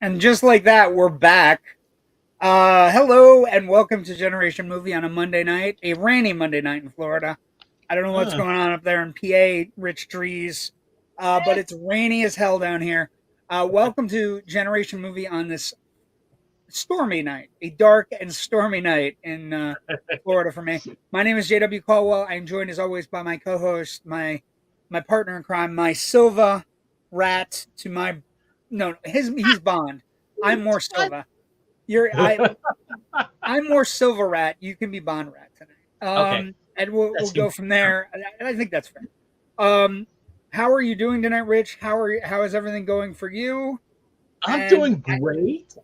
And just like that, we're back. Hello and welcome to Generation Movie on a Monday night, a rainy Monday night in Florida. I don't know what's Uh, going on up there in PA, Rich Drees, but eh, it's rainy as hell down here. Welcome to Generation Movie on this stormy night, a dark and stormy night in Florida for me. My name is JW Colwell. I'm joined as always by my co-host, my partner in crime, my Silva rat to my no, he's Bond. I'm more what? Silva. You're I'm more Silver Rat. You can be Bond Rat tonight. Okay, And we'll that go seems from fair. there. I think that's fair. Um, how are you doing tonight, Rich? How is everything going for you? I'm And doing great.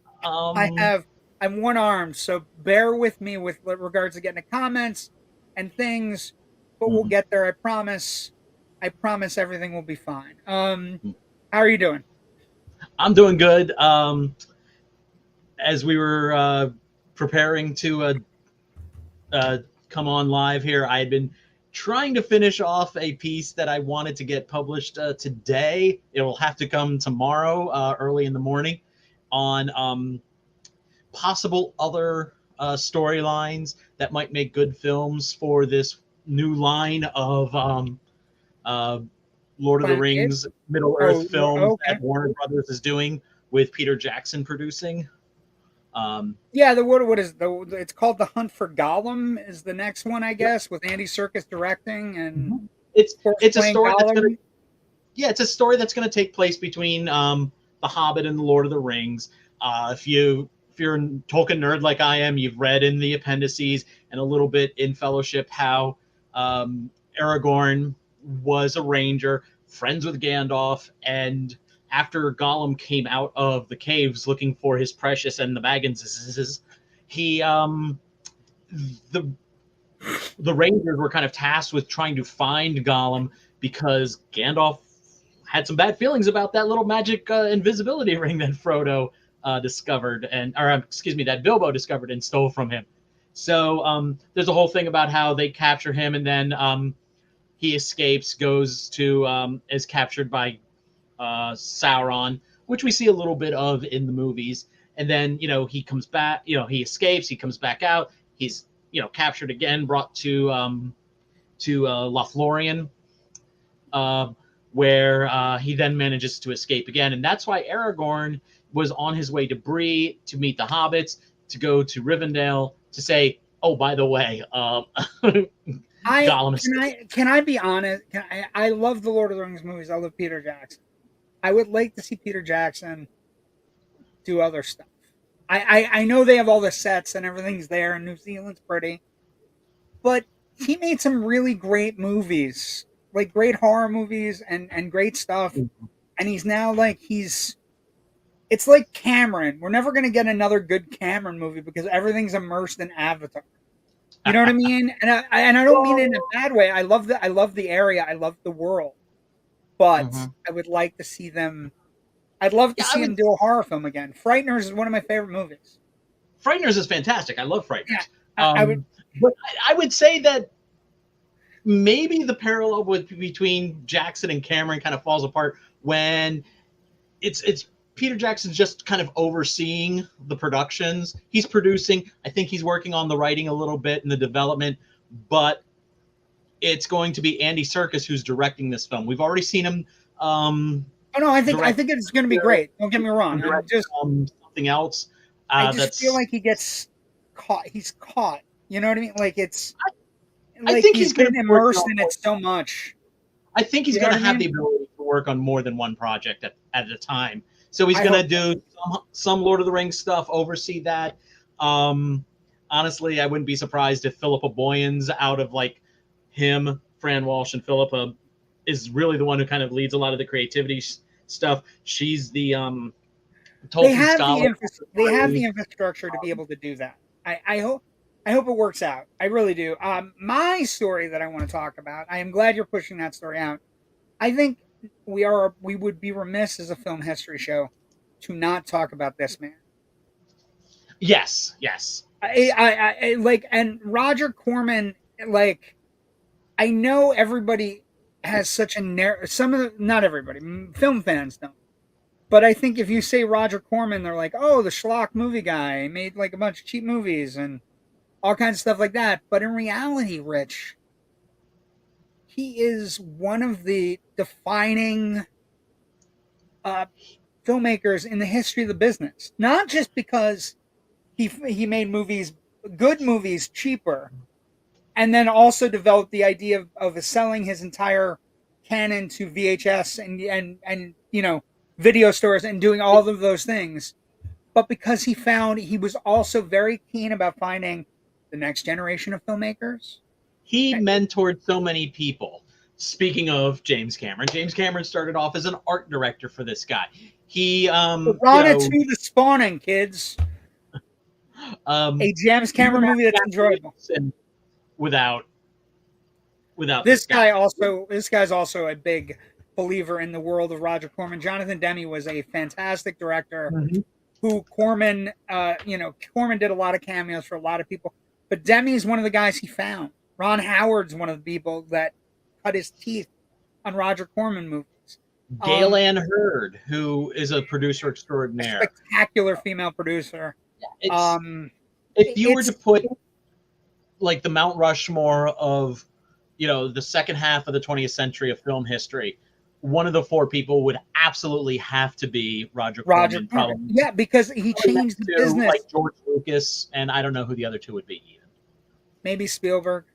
I Um, have I'm one armed, so bear with me with regards to getting to comments and things, but we'll mhm. get there. I promise. I promise everything will be fine. How are you doing? I'm doing good. As we were preparing to uh, come on live here, I had been trying to finish off a piece that I wanted to get published today. It will have to come tomorrow, early in the morning, on possible other storylines that might make good films for this new line of uh, Lord of the Planet of the Apes? Rings Middle Earth Oh, films okay. that Warner Brothers is doing with Peter Jackson producing. Um, Yeah, the what is the it's called The Hunt for Gollum is the next one, I guess, with Andy Serkis directing and it's of course it's a playing story that's gonna Gollum. yeah, it's a story that's gonna take place between the Hobbit and the Lord of the Rings. If you're a Tolkien nerd like I am, you've read in the appendices and a little bit in Fellowship how Aragorn was a ranger, friends with Gandalf, and after Gollum came out of the caves looking for his precious and the Bagginses, he the the Rangers were kind of tasked with trying to find Gollum because Gandalf had some bad feelings about that little magic invisibility ring that Frodo discovered, excuse me, that Bilbo discovered and stole from him. So there's a whole thing about how they capture him, and then he escapes, goes to is captured by Sauron, which we see a little bit of in the movies. And then he comes back. He escapes. He comes back out. He's captured again, brought to Lothlorien, uh, where he then manages to escape again. And that's why Aragorn was on his way to Bree to meet the hobbits, to go to Rivendell to say, oh, by the way, I Gollum can escaped. I be honest? I love the Lord of the Rings movies. I love Peter Jackson. I would like to see Peter Jackson do other stuff. I know they have all the sets and everything's there, and New Zealand's pretty, but he made some really great movies, like great horror movies and great stuff. And he's now like it's like Cameron. We're never gonna get another good Cameron movie because everything's immersed in Avatar. You know what I mean? And I don't mean it in a Well, bad way. I love the area. I love the world. But mhm. I would like to see them. I'd love to Yeah, I see would. him do a horror film again. Frighteners is one of my favorite movies. Frighteners is fantastic. I love Yeah, Frighteners. I would. But I would say that maybe the parallel between Jackson and Cameron kind of falls apart when it's Peter Jackson's just kind of overseeing the productions. He's producing. I think he's working on the writing a little bit and the development, but it's going to be Andy Serkis who's directing this film. We've already seen him Oh no, I direct think it's going to be great. Don't get me wrong. I'm direct just something else. I just feel That's like he gets caught. He's caught. You know what I mean? I Like think he's he's going to been be working immersed on in more. it so much. I think he's You know going what to I have the mean? ability to work on more than one project at a time. So he's I going to hope so. do some Lord of the Rings stuff, oversee that. Um, Honestly, I wouldn't be surprised if Philippa Boyens, out of like him, Fran Walsh, and Philippa, is really the one who kind of leads a lot of the creativity stuff. She's the Tolkien scholar. They have the infrastructure to be able to do that. I hope it works out. I really do. My story that I want to talk about. I am glad you're pushing that story out. I think we would be remiss as a film history show to not talk about this man. Yes, yes, yes. I like and Roger Corman like I know everybody has such a narrow some of the, not everybody film fans don't. But I think if you say Roger Corman, they're like, oh, the schlock movie guy. He made like a bunch of cheap movies and all kinds of stuff like that. But in reality, Rich, he is one of the defining uh, filmmakers in the history of the business. Not just because he made movies, good movies, cheaper, and then also developed the idea of selling his entire canon to VHS and video stores and doing all of those things. But because he was also very keen about finding the next generation of filmmakers. He mentored so many people. Speaking of James Cameron started off as an art director for this guy. He Piranha 2: The Spawning, kids. A James Cameron movie that's enjoyable. Without this guy's also a big believer in the world of Roger Corman. Jonathan Demme was a fantastic director who Corman did a lot of cameos for a lot of people. But Demme is one of the guys he found. Ron Howard's one of the people that cut his teeth on Roger Corman movies. Gail Ann Hurd, who is a producer extraordinaire. A spectacular female producer. If you were to put like the Mount Rushmore of, the second half of the 20th century of film history, one of the four people would absolutely have to be Roger Corman. Probably. Yeah, because he changed the business. Like George Lucas, and I don't know who the other two would be even. Maybe Spielberg,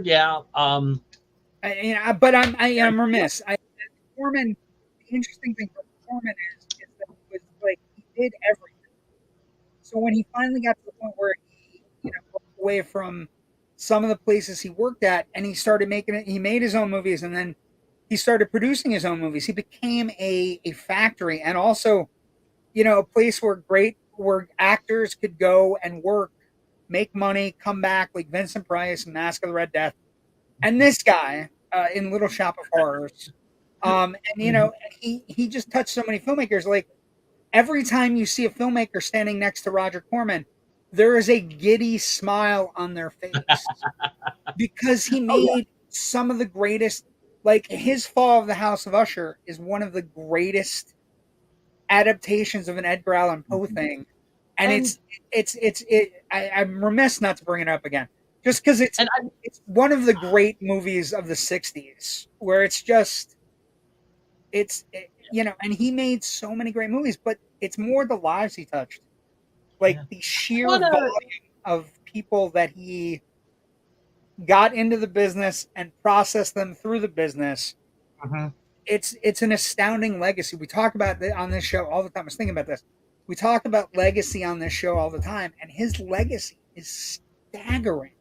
yeah. But I'm remiss. Corman. The interesting thing for Corman is that he was like he did everything. So when he finally got to the point where he broke away from some of the places he worked at, and he started making it, he made his own movies, and then he started producing his own movies. He became a factory, and also, a place where actors could go and work, make money, come back, like Vincent Price and Mask of the Red Death, and this guy in Little Shop of Horrors, he just touched so many filmmakers. Like every time you see a filmmaker standing next to Roger Corman, there is a giddy smile on their face because he made some of the greatest. Like his Fall of the House of Usher is one of the greatest adaptations of an Edgar Allan Poe thing, and I'm remiss not to bring it up again, just because it's one of the great movies of the '60s, where and he made so many great movies, but it's more the lives he touched, like the sheer volume of people that he got into the business and processed them through the business. It's an astounding legacy. We talk about it on this show all the time. I was thinking about this. We talk about legacy on this show all the time, and his legacy is staggering.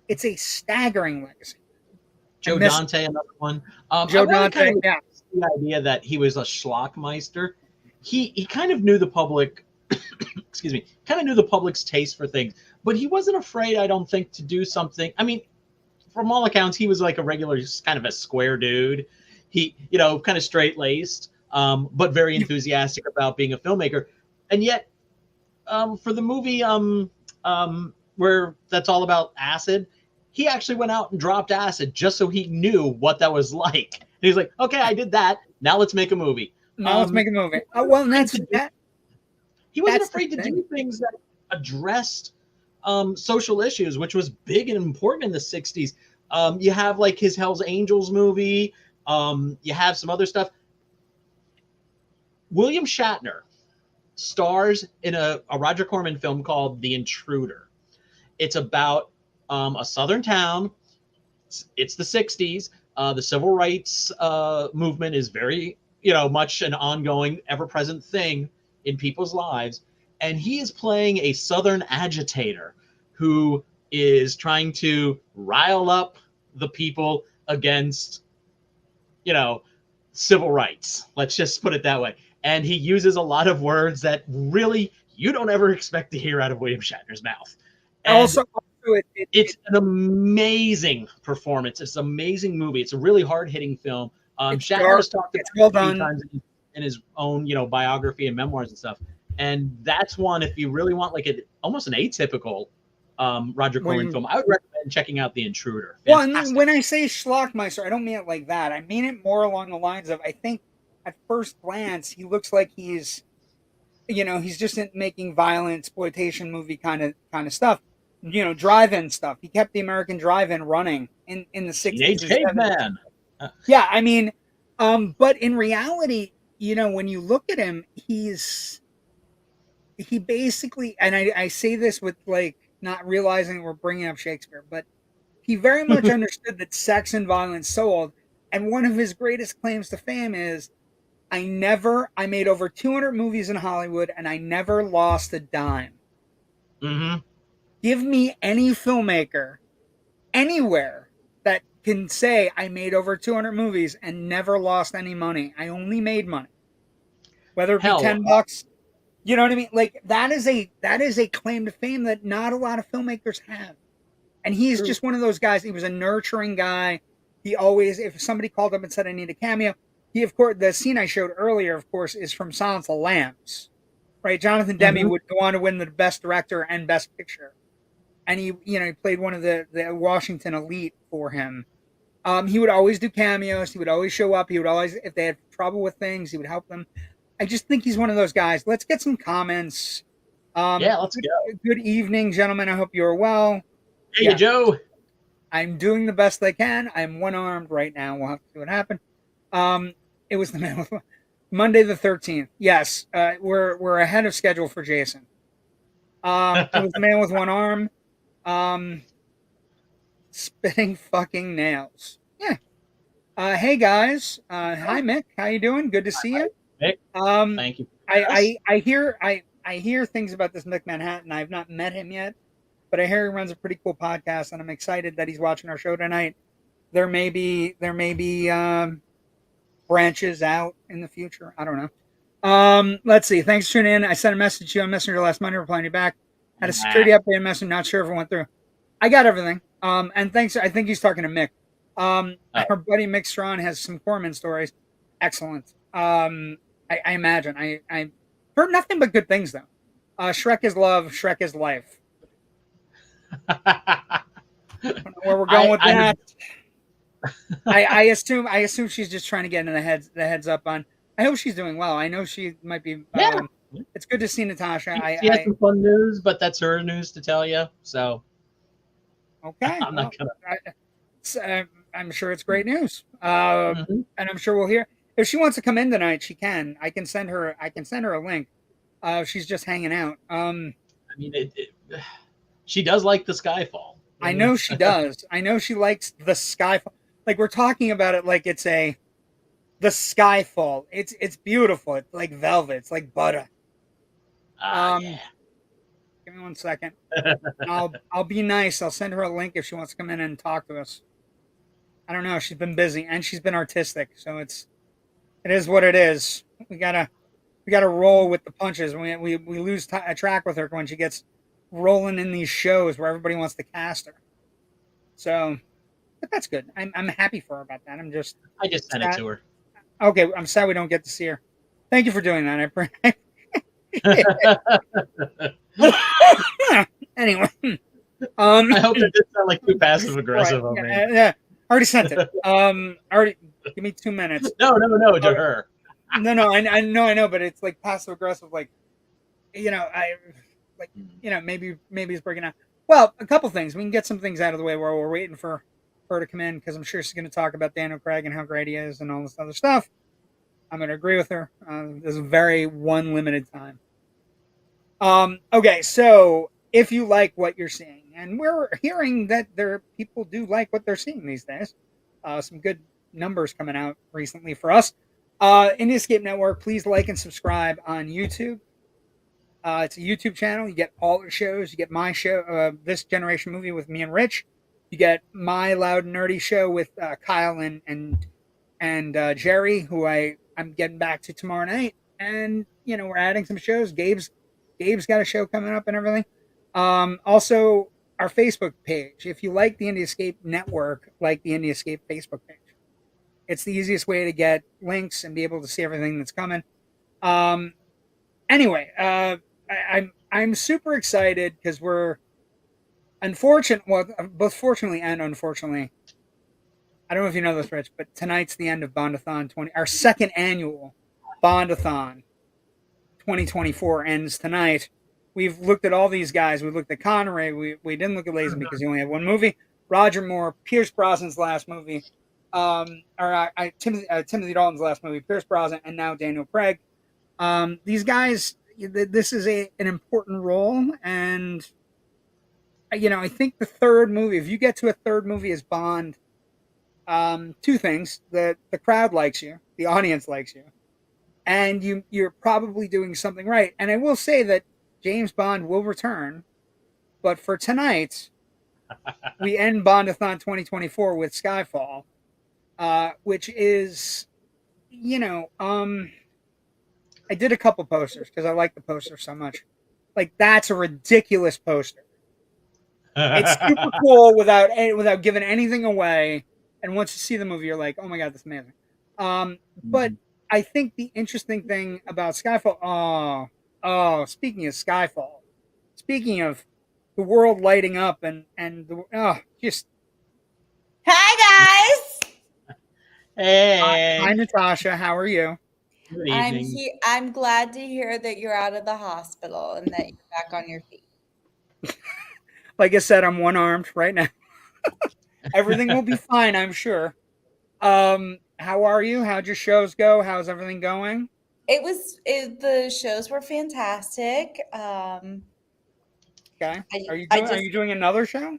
It's a staggering legacy. Joe Dante, another one. Joe Dante, yeah. The idea that he was a schlockmeister. He kind of knew the public, excuse me, kind of knew the public's taste for things, but he wasn't afraid, I don't think, to do something. I mean, from all accounts, he was like a regular, kind of a square dude. He, kind of straight-laced, but very enthusiastic about being a filmmaker. And yet, for the movie where that's all about acid, he actually went out and dropped acid just so he knew what that was like. And he's like, okay, I did that. Now let's make a movie. Let's make a movie. Well, that's that. He wasn't afraid to do things that addressed social issues, which was big and important in the 60s. You have like his Hell's Angels movie. You have some other stuff. William Shatner stars in a Roger Corman film called The Intruder. It's about a southern town. It's the 60s. The civil rights movement is very, much an ongoing, ever-present thing in people's lives. And he is playing a southern agitator who is trying to rile up the people against, civil rights. Let's just put it that way. And he uses a lot of words that really you don't ever expect to hear out of William Shatner's mouth. And also, it's an amazing performance. It's an amazing movie. It's a really hard-hitting film. Shatner has talked about it a few times in his own, biography and memoirs and stuff. And that's one, if you really want like almost an atypical Roger Corman film, I would recommend checking out The Intruder. Fantastic. Well, and when I say schlockmeister, I don't mean it like that. I mean it more along the lines of, I think at first glance, he looks like he's he's just making violent exploitation movie kind of stuff. Drive-in stuff. He kept the American drive-in running in the 60s Teenage and 70s. caveman. Yeah, I mean, but in reality, when you look at him, he basically, and I say this with like not realizing we're bringing up Shakespeare, but he very much understood that sex and violence sold. And one of his greatest claims to fame is, I made over 200 movies in Hollywood and I never lost a dime. Mm-hmm. Give me any filmmaker anywhere that can say I made over 200 movies and never lost any money. I only made money. Whether it be Hell, $10, you know what I mean? Like that is a claim to fame that not a lot of filmmakers have. And he's true. just one of those guys. He was a nurturing guy. He always, if somebody called up and said I need a cameo, of course, the scene I showed earlier, of course, is from Silence of the Lambs, right? Jonathan Demme would go on to win the Best Director and Best Picture, and he played one of the Washington elite for him. He would always do cameos. He would always show up. He would always, if they had trouble with things, he would help them. I just think he's one of those guys. Let's get some comments. Yeah, let's go. Good evening, gentlemen. I hope you're well. Hey, Joe. I'm doing the best I can. I'm one-armed right now. We'll have to see what happened. It was the man with Monday the 13th. Yes, we're ahead of schedule for Jason. It was the man with one arm, spitting fucking nails. Yeah. Hey guys. Hi Mick. How you doing? Good to see you. Mick. Thank you. I hear things about this Mick Manhattan. I've not met him yet, but I hear he runs a pretty cool podcast, and I'm excited that he's watching our show tonight. There may be branches out in the future. I don't know. Let's see. Thanks for tuning in. I sent a message to you on Messenger last Monday, replying you back. Had a security update message. Not sure if it went through. I got everything. And thanks. I think he's talking to Mick. Our buddy Mick Strawn has some Corman stories. Excellent. I imagine. I heard nothing but good things though. Shrek is love. Shrek is life. I don't know where we're going with that. I assume she's just trying to get into the heads up on. I hope she's doing well. I know she might be. Yeah. It's good to see Natasha. She has some fun news, but that's her news to tell you. So. Okay. I'm not gonna. I'm sure it's great news. And I'm sure we'll hear. If she wants to come in tonight, she can. I can send her a link. She's just hanging out. I mean, she does like the Skyfall. I know she does. I know she likes the Skyfall. Like we're talking about it like it's the Skyfall. It's beautiful. It's like velvet. It's like butter. Yeah. Give me 1 second. I'll be nice. I'll send her a link if she wants to come in and talk to us. I don't know. She's been busy and she's been artistic, so it is what it is. We gotta roll with the punches. We lose track with her when she gets rolling in these shows where everybody wants to cast her. So, but that's good. I'm happy for her about that. I just sent it to her. Okay, I'm sad we don't get to see her. Thank you for doing that. Anyway, I hope it didn't sound like too passive aggressive right, of me. Yeah, already sent it. Already. Give me 2 minutes. No, to her. No, I know, but it's like passive aggressive, like maybe it's breaking out. Well, a couple things. We can get some things out of the way while we're waiting for her to come in, because I'm sure she's going to talk about Daniel Craig and how great he is and all this other stuff. I'm going to agree with her. There's a very one limited time. Okay, so if you like what you're seeing, and we're hearing that people do like what they're seeing these days, some good numbers coming out recently for us. Indie Escape Network, please like and subscribe on YouTube. It's a YouTube channel. You get all the shows. You get my show, This Generation Movie with me and Rich. You get my Loud Nerdy show with Kyle and Jerry, who I'm getting back to tomorrow night. And we're adding some shows. Gabe's got a show coming up and everything. Also, our Facebook page. If you like the Indie Escape Network, like the Indie Escape Facebook page. It's the easiest way to get links and be able to see everything that's coming. Anyway, I'm super excited because we're both fortunately and unfortunately, I don't know if you know this, Rich, but tonight's the end of BOND-A-THON 20. Our second annual BOND-A-THON 2024 ends tonight. We've looked at all these guys. We looked at Connery. We didn't look at Lazenby because he only had one movie. Roger Moore, Pierce Brosnan's last movie, Timothy Dalton's last movie, Pierce Brosnan, and now Daniel Craig. These guys, this is an important role, and I think the third movie, if you get to a third movie as Bond, two things: the crowd likes you, the audience likes you, and you're probably doing something right. And I will say that James Bond will return, but for tonight, we end BOND-A-THON 2024 with Skyfall, which is, I did a couple posters because I like the poster so much. Like, that's a ridiculous poster. It's super cool without giving anything away. And once you see the movie, you're like, oh my God, that's amazing. But I think the interesting thing about Skyfall, speaking of Skyfall, speaking of the world lighting up just. Hi guys. Hey. Hi Natasha, how are you? Good evening. I'm glad to hear that you're out of the hospital and that you're back on your feet. Like I said, I'm one-armed right now. Everything will be fine, I'm sure. How are you? How'd your shows go? How's everything going? The shows were fantastic. Okay. Are you doing another show?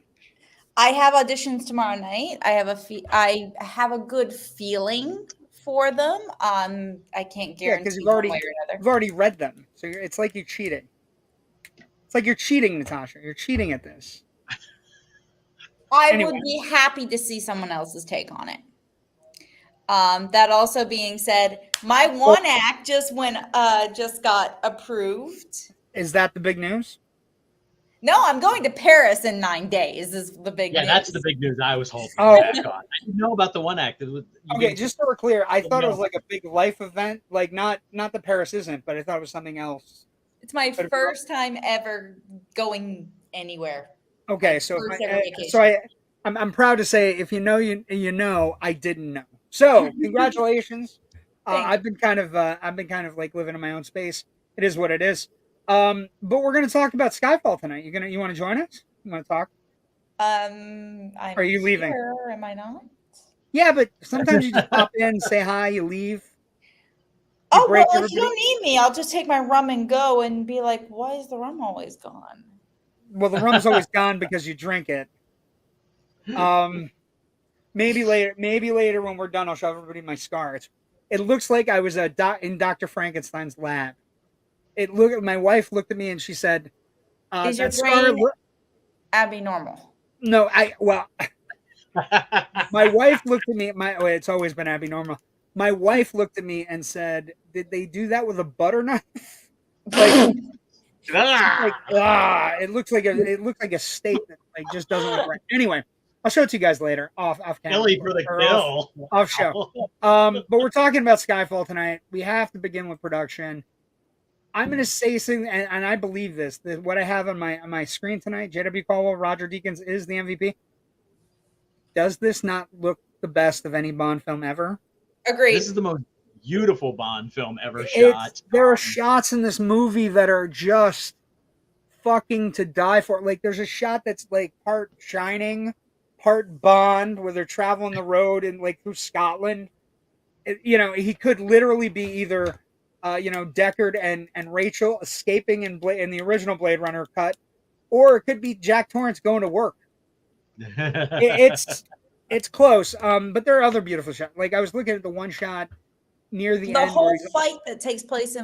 I have auditions tomorrow night. I have a good feeling for them. I can't guarantee because one way or another. you've already read them, so it's like you cheated. It's like you're cheating, Natasha. You're cheating at this. I would be happy to see someone else's take on it. That also being said, my one act just got approved. Is that the big news? No, I'm going to Paris in 9 days. Is the big news. Yeah, that's the big news I was hoping. Oh, I didn't know about the one act. Okay, just so we're clear, I thought it was like a big life event, like not that Paris isn't, but I thought it was something else. It's my first time ever going anywhere. Okay, I'm proud to say, if you know, you know, I didn't know. So congratulations. I've been kind of like living in my own space. It is what it is. But we're gonna talk about Skyfall tonight. You want to join us? You want to talk? Are you leaving? Here, am I not? Yeah, but sometimes you just pop in, say hi, you leave. If you don't need me, I'll just take my rum and go and be like, why is the rum always gone? Well, the rum's always gone because you drink it. Maybe later when we're done, I'll show everybody my scar. It looks like I was in Dr. Frankenstein's lab. My wife looked at me and she said, "Is your brain abnormal?" No, my wife looked at me. It's always been abnormal. My wife looked at me and said, "Did they do that with a butter knife?" It looks like a steak that just doesn't look right. Anyway, I'll show it to you guys later off camera. Billy for the kill. Off show. But we're talking about Skyfall tonight. We have to begin with production. I'm going to say something, and I believe this. What I have on my screen tonight, J.W. Colwell, Roger Deakins is the MVP. Does this not look the best of any Bond film ever? Agreed. This is the most beautiful Bond film ever shot. There are shots in this movie that are just fucking to die for. Like, there's a shot that's like part Shining, part Bond, where they're traveling the road and like through Scotland. He could literally be either Deckard and Rachel escaping in the original Blade Runner cut, or it could be Jack Torrance going to work. It's close. But there are other beautiful shots. Like, I was looking at the one shot near the end. The whole fight that takes place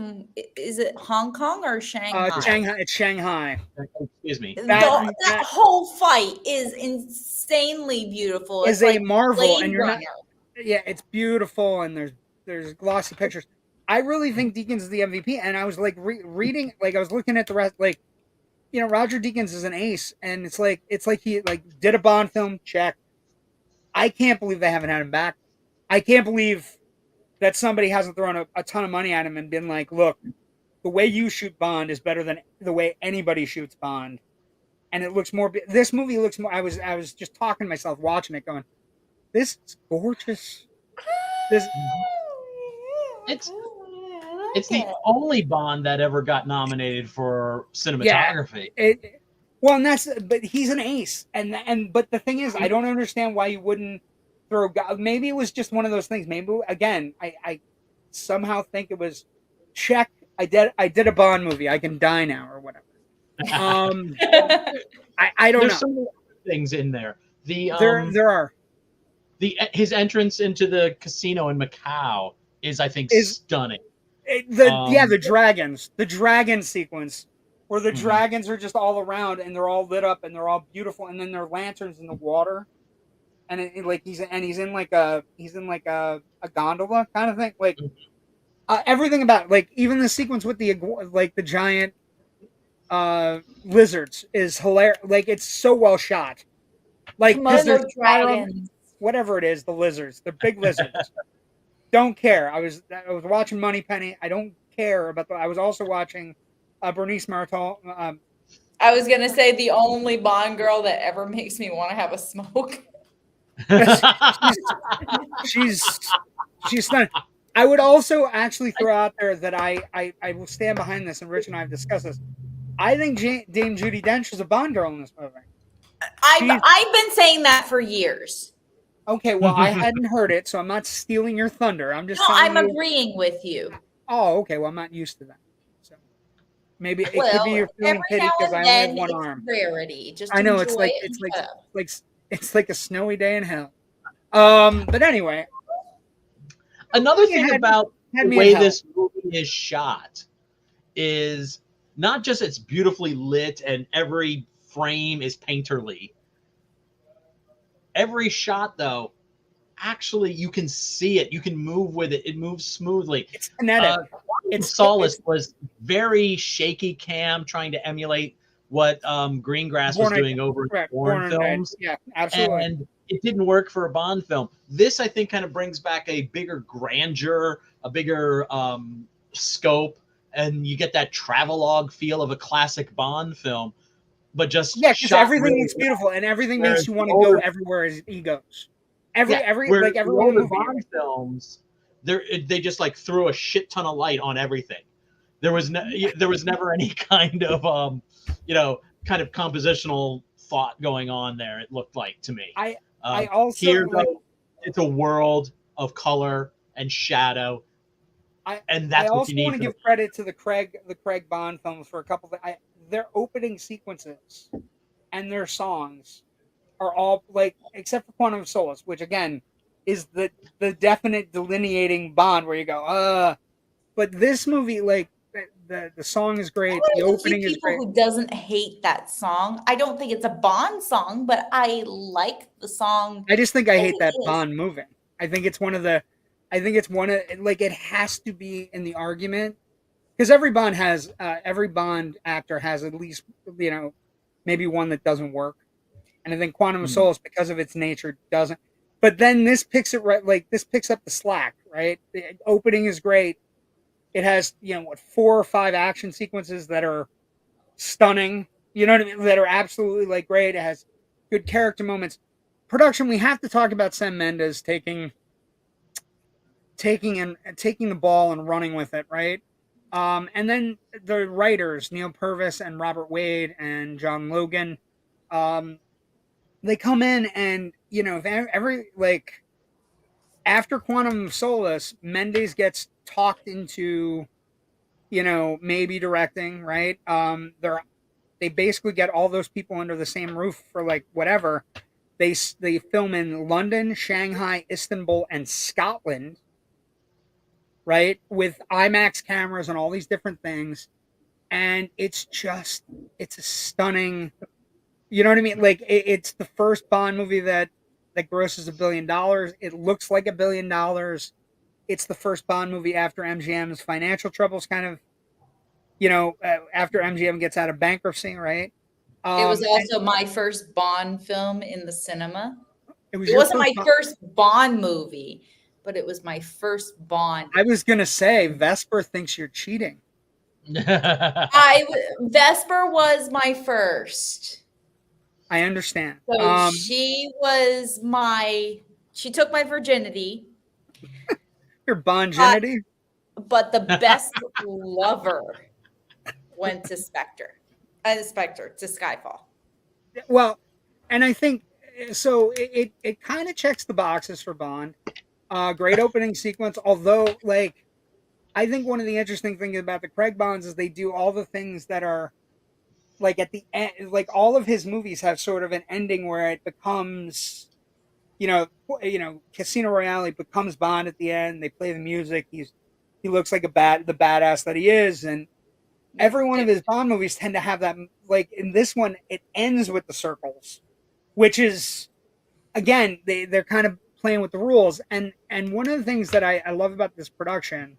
is it Hong Kong or Shanghai? It's Shanghai. Excuse me. That whole fight is insanely beautiful. It's a marvel, and you're not. Yeah, it's beautiful, and there's glossy pictures. I really think Deakins is the MVP, and I was like reading, like I was looking at the rest, like, Roger Deakins is an ace, and it's like he did a Bond film, check. I can't believe they haven't had him back. I can't believe that somebody hasn't thrown a ton of money at him and been like, look, the way you shoot Bond is better than the way anybody shoots Bond. And it looks more, this movie looks more, I was just talking to myself watching it going, this is gorgeous. This It's the only Bond that ever got nominated for cinematography. Well, and but he's an ace, but the thing is, I don't understand why you wouldn't throw. Maybe it was just one of those things. Maybe again, I somehow think it was check. I did a Bond movie. I can die now or whatever. I don't There's know. some other things in there. There are. His entrance into the casino in Macau is, I think, stunning. The dragons, the dragon sequence, where the dragons are just all around and they're all lit up and they're all beautiful, and then there are lanterns in the water, and he's in like a gondola kind of thing, like everything about it, like even the sequence with the giant lizards is hilarious. Like it's so well shot. Like because there's dragons, whatever it is, the lizards, the big lizards. Don't care. I was watching Moneypenny. I don't care about I was also watching Berenice Marlohe. I was gonna say the only Bond girl that ever makes me want to have a smoke. she's stunning. I would also actually throw out there that I will stand behind this, and Rich and I have discussed this. I think Dame Judi Dench is a Bond girl in this movie. I've been saying that for years. Okay, well, I hadn't heard it, so I'm not stealing your thunder. I'm just I'm agreeing with you. Oh, okay. Well, I'm not used to that. So maybe it could be you're feeling pity because I only have one arm. Rarity. Just I know it's like a snowy day in hell. But anyway, another thing about the way this movie is shot is not just it's beautifully lit and every frame is painterly. Every shot, though, actually you can see it. You can move with it. It moves smoothly. It's kinetic. Solace was very shaky cam, trying to emulate what Greengrass was doing over in Bourne films. Yeah, absolutely. And it didn't work for a Bond film. This, I think, kind of brings back a bigger grandeur, a bigger scope, and you get that travelogue feel of a classic Bond film. But just because everything looks beautiful and everything makes you want to go everywhere as he goes. Every one of the Bond films, they just like threw a shit ton of light on everything. There was never any kind of kind of compositional thought going on there. It looked like to me. I also here though, it's a world of color and shadow, and that's what you need. I also want to give credit to the Craig Bond films for a couple of their opening sequences and their songs are all like, except for Quantum of Solace, which again is the definite delineating Bond where you go, but this movie, like the song is great. The opening is great. Who doesn't hate that song? I don't think it's a Bond song, but I like the song. I just think I hate that Bond moving. I think it's one of it has to be in the argument. Because every Bond actor has at least, maybe one that doesn't work. And I think Quantum of Solace, because of its nature, doesn't. But then this picks it right, like this picks up the slack, right? The opening is great. It has, 4 or 5 action sequences that are stunning, you know what I mean? That are absolutely like great. It has good character moments. Production, we have to talk about Sam Mendes taking the ball and running with it, right? And then the writers, Neil Purvis and Robert Wade and John Logan, they come in and, after Quantum of Solace, Mendes gets talked into, maybe directing, right? They basically get all those people under the same roof for like whatever. They film in London, Shanghai, Istanbul, and Scotland, right, with IMAX cameras and all these different things, and it's a stunning, you know what I mean? Like it's the first Bond movie that grosses $1 billion. It looks like $1 billion. It's the first Bond movie after MGM's financial troubles, kind of, after MGM gets out of bankruptcy, right? It was also my first Bond film in the cinema. It wasn't my first Bond movie, but it was my first Bond. I was gonna say Vesper thinks you're cheating. Vesper was my first. I understand. So she was my She took my virginity. Your Bond-genity? But the best lover went to Spectre. To Skyfall. Well, and I think so. It kind of checks the boxes for Bond. Great opening sequence. Although, like, I think one of the interesting things about the Craig Bonds is they do all the things that are like at the end. Like all of his movies have sort of an ending where it becomes, Casino Royale becomes Bond at the end. They play the music. He looks like the badass that he is, and every one of his Bond movies tend to have that. Like in this one, it ends with the circles, which is, again, they're kind of playing with the rules. And one of the things that I love about this production,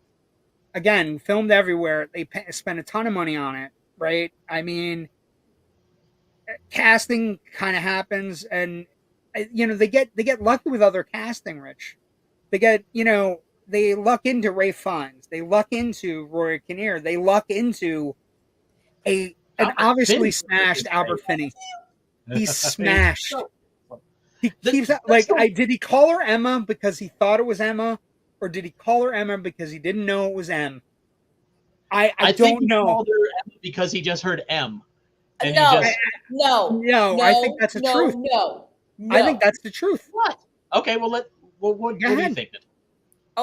again, filmed everywhere, they spent a ton of money on it, right? I mean, casting kind of happens, and they get lucky with other casting, Rich. They get, they luck into Ray Fiennes, they luck into Rory Kinnear, they luck into an obviously Finney. smashed Albert Finney. He's smashed. He keeps did he call her Emma because he thought it was Emma, or did he call her Emma because he didn't know it was M? I think don't he know. called her Emma because he just heard M. And No. I think that's the truth. No. I think that's the truth. What? Okay, well, what do you think then?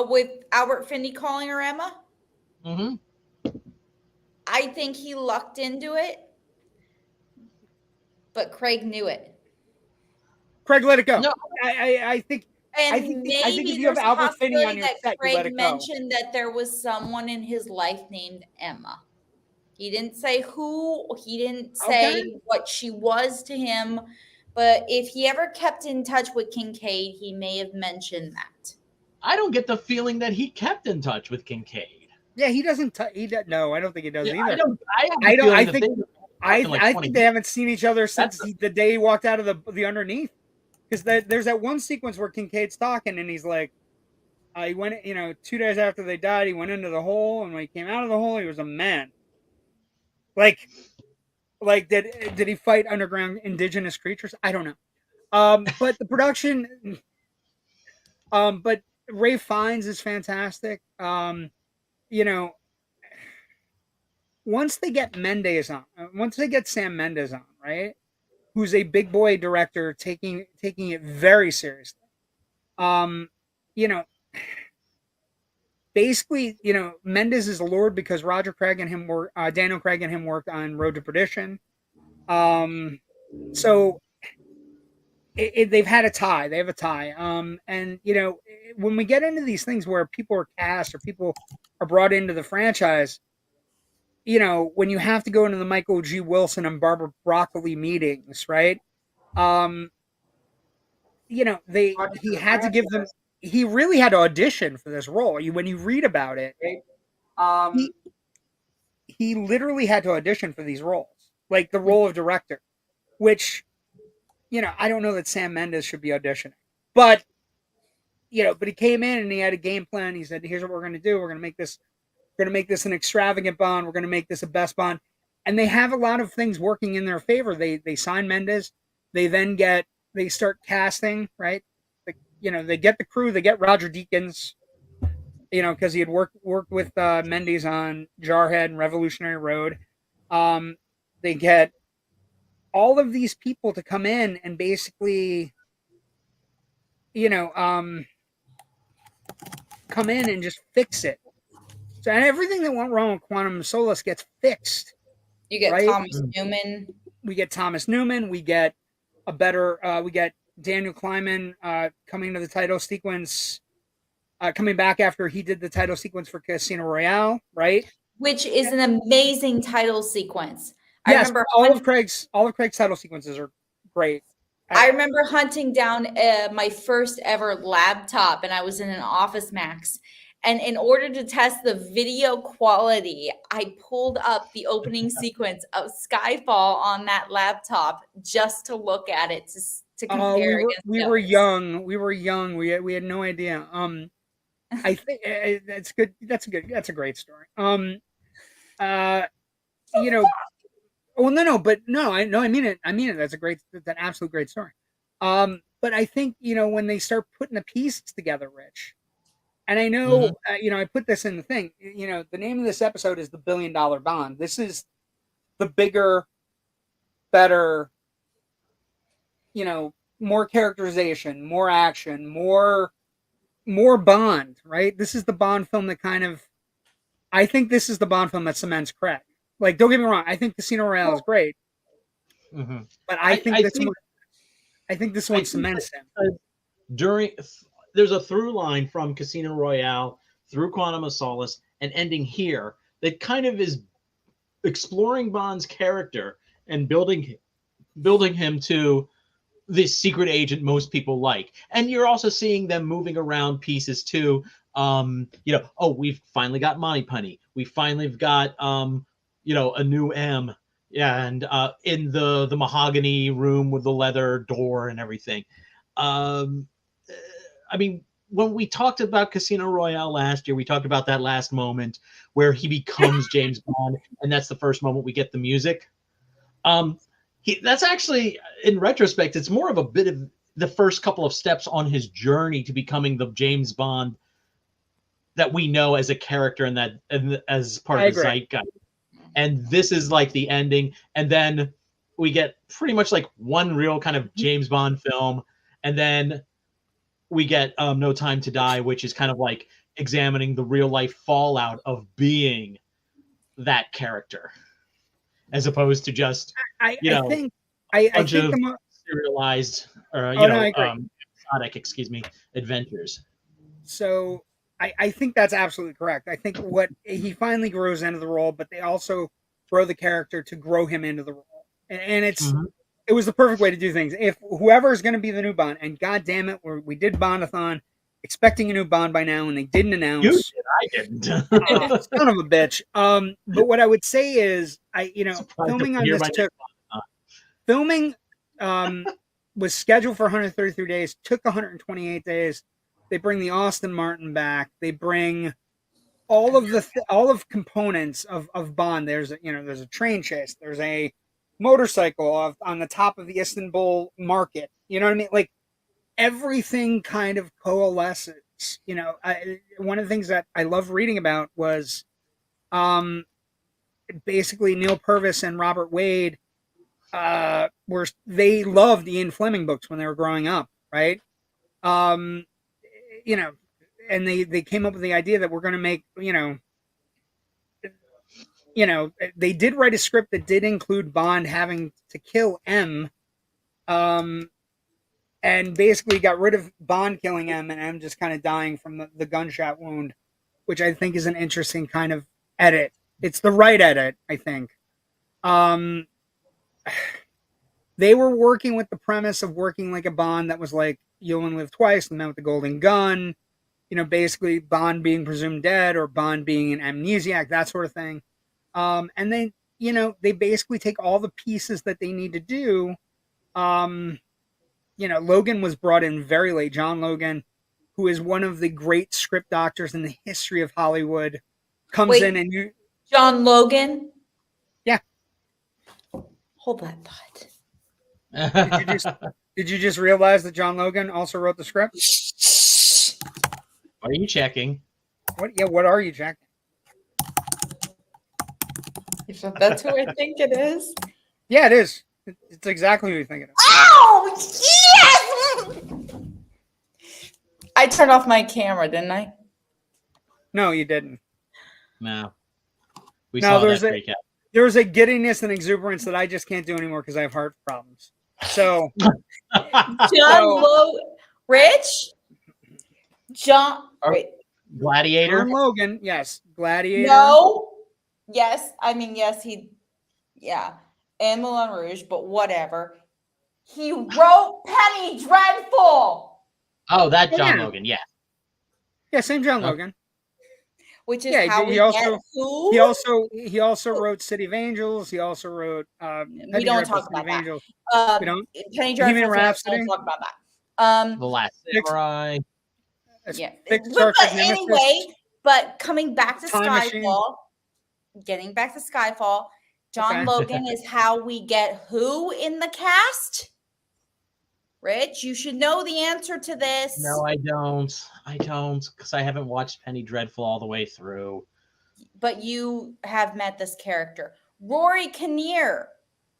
With Albert Finney calling her Emma? Mm-hmm. I think he lucked into it, but Craig knew it. Craig let it go. No. I think. And I think if you have there's a Albert Finney on your possibility set, that you let Craig it go. mentioned that there was someone in his life named Emma. He didn't say who. He didn't say what she was to him. But if he ever kept in touch with Kincaid, he may have mentioned that. I don't get the feeling that he kept in touch with Kincaid. Yeah, he doesn't. No, I don't think he does either. I think they haven't seen each other since the day he walked out of the underneath. Because there's that one sequence where Kincaid's talking and he's like, he went, 2 days after they died, he went into the hole, and when he came out of the hole, he was a man. Like did he fight underground indigenous creatures? I don't know. But the production, but Ray Fiennes is fantastic. Once they get Sam Mendes on, right? Who's a big boy director taking it very seriously. Basically, Mendes is lured because Daniel Craig and him worked on Road to Perdition. So they've had a tie. They have a tie. And when we get into these things where people are cast or people are brought into the franchise, when you have to go into the Michael G. Wilson and Barbara Broccoli meetings, right? He had to give them. He really had to audition for this role. When you read about it, he literally had to audition for these roles, like the role of director, which, I don't know that Sam Mendes should be auditioning, but he came in and he had a game plan. He said, "Here's what we're going to do. We're going to make this an extravagant Bond. We're going to make this a best Bond." And they have a lot of things working in their favor. They sign Mendes. They start casting, right? They get the crew. They get Roger Deakins, because he had worked with Mendes on Jarhead and Revolutionary Road. They get all of these people to come in and basically, come in and just fix it. So, and everything that went wrong with Quantum of Solace gets fixed. You get Thomas Newman. We get Thomas Newman. We get we get Daniel Kleinman coming to the title sequence, coming back after he did the title sequence for Casino Royale, right? Which is an amazing title sequence. Yes, I remember all of Craig's title sequences are great. I remember hunting down my first ever laptop, and I was in an Office Max. And in order to test the video quality, I pulled up the opening sequence of Skyfall on that laptop just to look at it to compare. We were young. We had no idea. I think it's good. That's a great story. Well, no, I mean it. That's an absolute great story. But I think, when they start putting the pieces together, Rich, and I know, I put this in the thing, the name of this episode is The $1 Billion Bond. This is the bigger, better, more characterization, more action, more Bond, right? This is the Bond film that I think this is the Bond film that cements Craig. Like, don't get me wrong, I think Casino Royale is great, but I think this one cements him. There's a through line from Casino Royale through Quantum of Solace and ending here that kind of is exploring Bond's character and building him to this secret agent most people like. And you're also seeing them moving around pieces too. We've finally got Moneypenny. We finally got a new M. Yeah, and in the mahogany room with the leather door and everything. I mean, when we talked about Casino Royale last year, we talked about that last moment where he becomes James Bond, and that's the first moment we get the music. That's actually, in retrospect, it's more of a bit of the first couple of steps on his journey to becoming the James Bond that we know as a character and as part of the zeitgeist. And this is like the ending, and then we get pretty much like one real kind of James Bond film, and then we get No Time to Die, which is kind of like examining the real life fallout of being that character, as opposed to just I think the serialized or exotic, adventures. So I think that's absolutely correct. I think he finally grows into the role, but they also grow the character to grow him into the role, and it was the perfect way to do things. If whoever is going to be the new Bond, and God damn it, we did BOND-A-THON, expecting a new Bond by now, and they didn't announce. You did, I didn't. Son of a bitch. But what I would say is, filming on this filming was scheduled for 133 days, took 128 days. They bring the Aston Martin back. They bring all of components of Bond. There's a train chase. There's a motorcycle on the top of the Istanbul market. You know what I mean? Like, everything kind of coalesces. One of the things that I love reading about was basically Neil Purvis and Robert Wade they loved Ian Fleming books when they were growing up, right? And they came up with the idea that we're going to make, they did write a script that did include Bond having to kill M, and basically got rid of Bond killing M and M just kind of dying from the gunshot wound, which I think is an interesting kind of edit. It's the right edit, I think. They were working with the premise of working like a Bond that was like You Only Live Twice, The Man with the Golden Gun, basically Bond being presumed dead or Bond being an amnesiac, that sort of thing. And they, they basically take all the pieces that they need to do. Logan was brought in very late. John Logan, who is one of the great script doctors in the history of Hollywood, comes in and John Logan? Yeah. Hold that thought. Did you just realize that John Logan also wrote the script? Are you checking? What are you checking? That's who I think it is. Yeah, it is. It's exactly who you think it is. Oh, yes! I turned off my camera, didn't I? No, you didn't. No. We saw that recap. There was a giddiness and exuberance that I just can't do anymore because I have heart problems. So, Gladiator. John Logan, yes, Gladiator. No, yes, and Moulin Rouge, but whatever. He wrote Penny Dreadful. Oh, that John Logan, yeah. Yeah, same John Logan. Which is how he also wrote City of Angels. He also wrote we don't talk about that. We don't. Penny Dreadful. Don't talk about that. The Last Samurai. Yeah. But anyway, coming back to Skyfall, getting back to Skyfall, John Logan is how we get who in the cast? Rich, you should know the answer to this. No, I don't. I don't, because I haven't watched Penny Dreadful all the way through. But you have met this character. Rory Kinnear.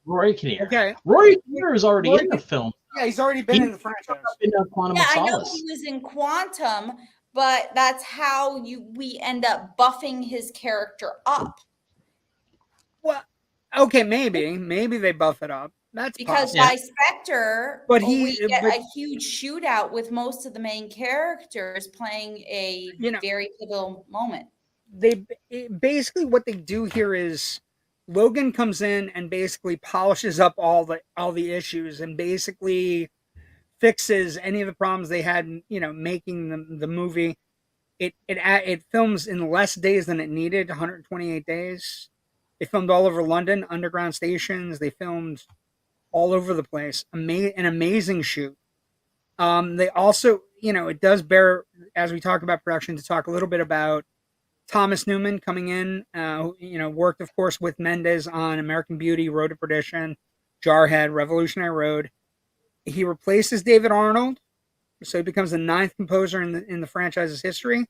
Rory Kinnear. Okay. Rory Kinnear is already in the film. Yeah, he's already been in the franchise. In Quantum Yeah, of I know Solace. he was in Quantum, but that's how we end up buffing his character up. Well, okay, maybe they buff it up. That's because possible. by Spectre, But we get a huge shootout with most of the main characters playing a very pivotal moment. Basically what they do here is Logan comes in and basically polishes up all the issues and basically fixes any of the problems they had, making the movie. It films in less days than it needed, 128 days. They filmed all over London, underground stations. They filmed all over the place. An amazing shoot. They also, it does bear, as we talk about production, to talk a little bit about Thomas Newman coming in, worked, of course, with Mendes on American Beauty, Road to Perdition, Jarhead, Revolutionary Road. He replaces David Arnold, so he becomes the 9th composer in the franchise's history.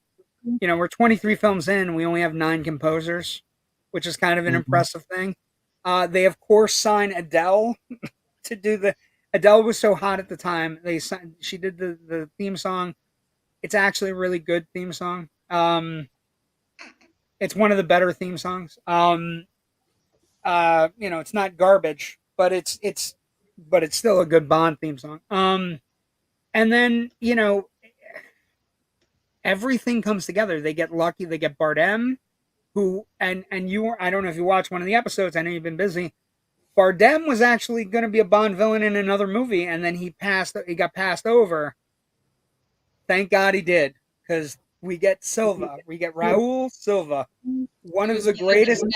We're 23 films in, and we only have 9 composers, which is kind of an impressive thing. They, of course, sign Adele to do Adele was so hot at the time. She did the theme song. It's actually a really good theme song. It's one of the better theme songs. It's not garbage, but it's still a good Bond theme song. And then, everything comes together. They get lucky. They get Bardem, who, and I don't know if you watched one of the episodes. I know you've been busy. Bardem was actually going to be a Bond villain in another movie, and then he got passed over. Thank God he did, because we get Silva. We get Raul Silva, one of the greatest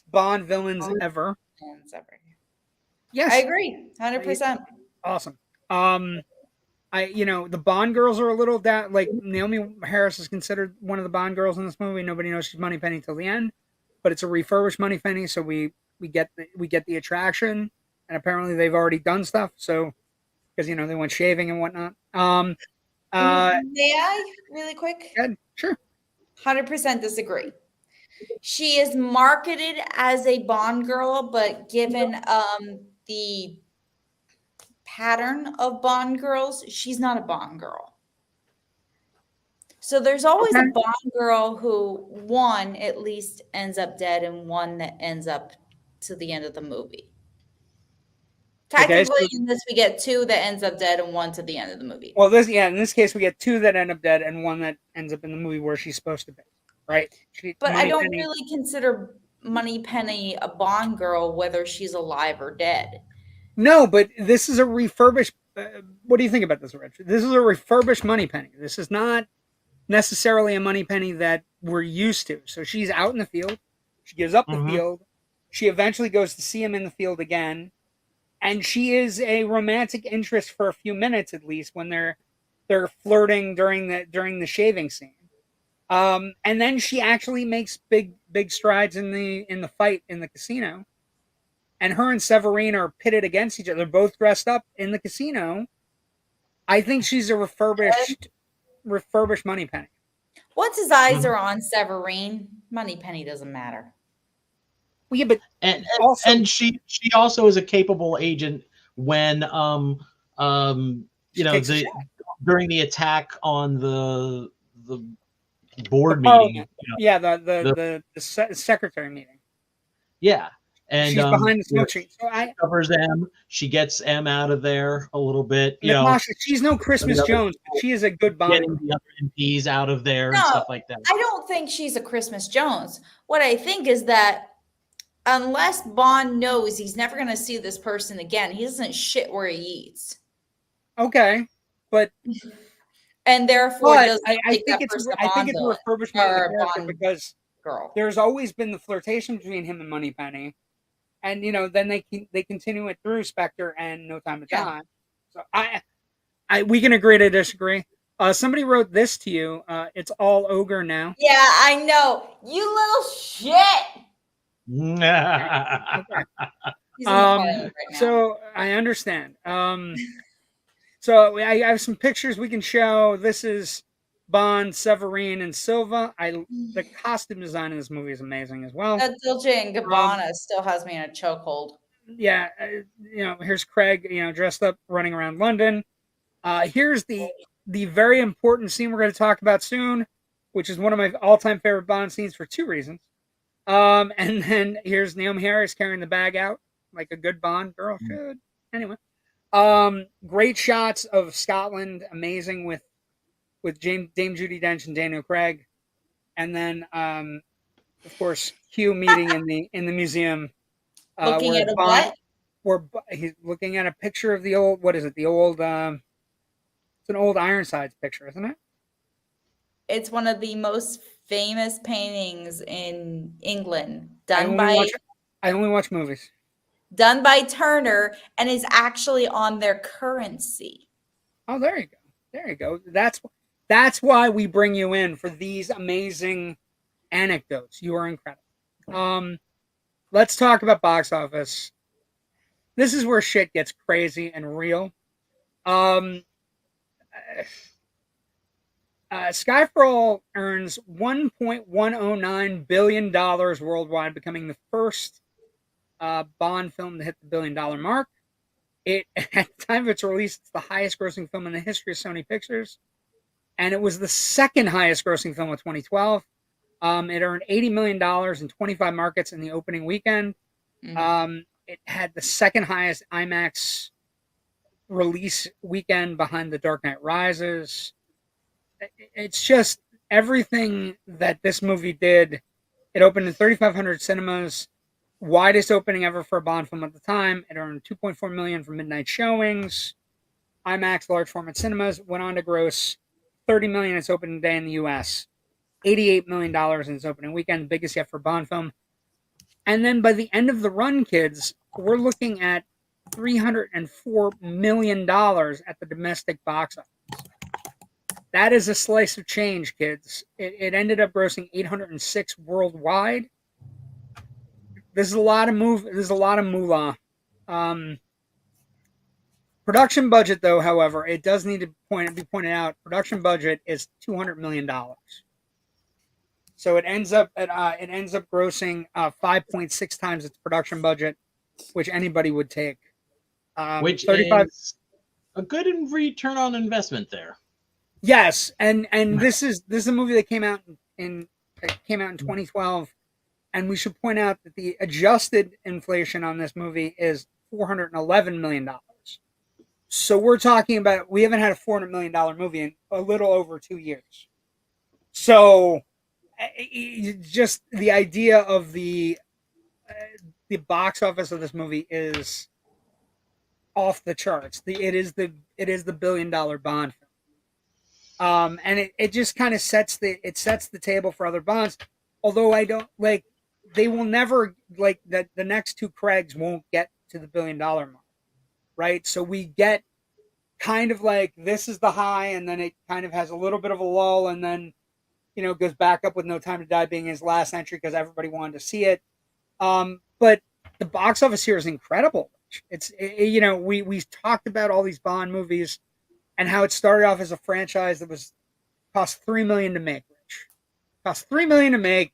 Bond villains ever. Yes, I agree, 100%. Awesome. The Bond girls are a little like Naomie Harris is considered one of the Bond girls in this movie. Nobody knows she's Moneypenny till the end, but it's a refurbished Moneypenny, so we get the attraction, and apparently they've already done stuff. So because they went shaving and whatnot. May I really quick? Yeah, sure. 100% disagree. She is marketed as a Bond girl, but given the pattern of Bond girls, she's not a Bond girl. So there's always a Bond girl who, one, at least ends up dead, and one that ends up to the end of the movie. Technically, in this, we get 2 that ends up dead and 1 to the end of the movie. Well, in this case, we get 2 that end up dead and 1 that ends up in the movie where she's supposed to be, right? But I don't really consider Moneypenny a Bond girl, whether she's alive or dead. No, but this is a refurbished. What do you think about this, Rich? This is a refurbished Moneypenny. This is not necessarily a Moneypenny that we're used to. So she's out in the field. She gives up the field. She eventually goes to see him in the field again. And she is a romantic interest for a few minutes, at least, when they're flirting during the shaving scene. And then she actually makes big strides in the fight in the casino. And her and Severine are pitted against each other. They're both dressed up in the casino. I think she's a refurbished Moneypenny. Once his eyes are on Severine, Moneypenny doesn't matter. Well, yeah, but and she also is a capable agent when during the attack on the board meeting. Yeah, the secretary meeting. Yeah. And she's behind the smoke screen. So covers M. She gets M out of there a little bit. Natasha, she's no Christmas Jones, but she is a good Bond. Getting the other MPs out of there and stuff like that. I don't think she's a Christmas Jones. What I think is that unless Bond knows he's never going to see this person again, he doesn't shit where he eats. Okay, but and therefore, I think it's a refurbishment because girl. There's always been the flirtation between him and Moneypenny. And then they continue it through Spectre and No Time to Die. So we can agree to disagree. Somebody wrote this to you. It's all ogre now. Yeah, I know. You little shit. Okay. So I understand. So I have some pictures we can show. This is Bond, Severine, and Silva. The costume design in this movie is amazing as well. That Dolce and Gabbana still has me in a chokehold. Yeah, here's Craig, dressed up, running around London. Here's the very important scene we're going to talk about soon, which is one of my all-time favorite Bond scenes for two reasons. And then here's Naomie Harris carrying the bag out like a good Bond girl should. Anyway, great shots of Scotland, amazing with Dame Judi Dench and Daniel Craig, and then of course Hugh meeting in the museum. Looking at a what? Where he's looking at a picture of the old, what is it? The old, it's an old Ironsides picture, isn't it? It's one of the most famous paintings in England, I only watch movies. Done by Turner, and is actually on their currency. Oh, there you go. There you go. That's why we bring you in for these amazing anecdotes. You are incredible. Let's talk about box office. This is where shit gets crazy and real. Skyfall earns $1.109 billion worldwide, becoming the first Bond film to hit the $1 billion mark. At the time of its release, it's the highest grossing film in the history of Sony Pictures, and it was the second highest grossing film of 2012. It earned $80 million in 25 markets in the opening weekend. It had the second highest IMAX release weekend behind The Dark Knight Rises. It's just everything that this movie did. It opened in 3,500 cinemas, widest opening ever for a Bond film at the time. It earned $2.4 million for midnight showings. IMAX large format cinemas went on to gross $30 million its opening day in the U.S., $88 million in its opening weekend, biggest yet for a Bond film. And then by the end of the run, kids, we're looking at $304 million at the domestic box office. That is a slice of change, kids. It ended up grossing 806 worldwide. This is a lot of moolah. Production budget, though, however, it does need to be pointed out. Production budget is $200 million. So it ends up grossing 5.6 times its production budget, which anybody would take. Which 35 is a good return on investment there. Yes, and this is a movie that came out in 2012, and we should point out that the adjusted inflation on this movie is $411 million. So we're talking about, we haven't had a $400 million movie in a little over 2 years. So just the idea of the box office of this movie is off the charts. It is the $1 billion Bond film. And it just kind of sets the table for other Bonds. Although I don't like, they will never, like, the next two Craigs won't get to the $1 billion mark, right? So we get kind of like, this is the high, and then it kind of has a little bit of a lull, and then goes back up with No Time to Die being his last entry because everybody wanted to see it. But the box office here is incredible. We've talked about all these Bond movies and how it started off as a franchise that cost $3 million to make. Cost $3 million to make,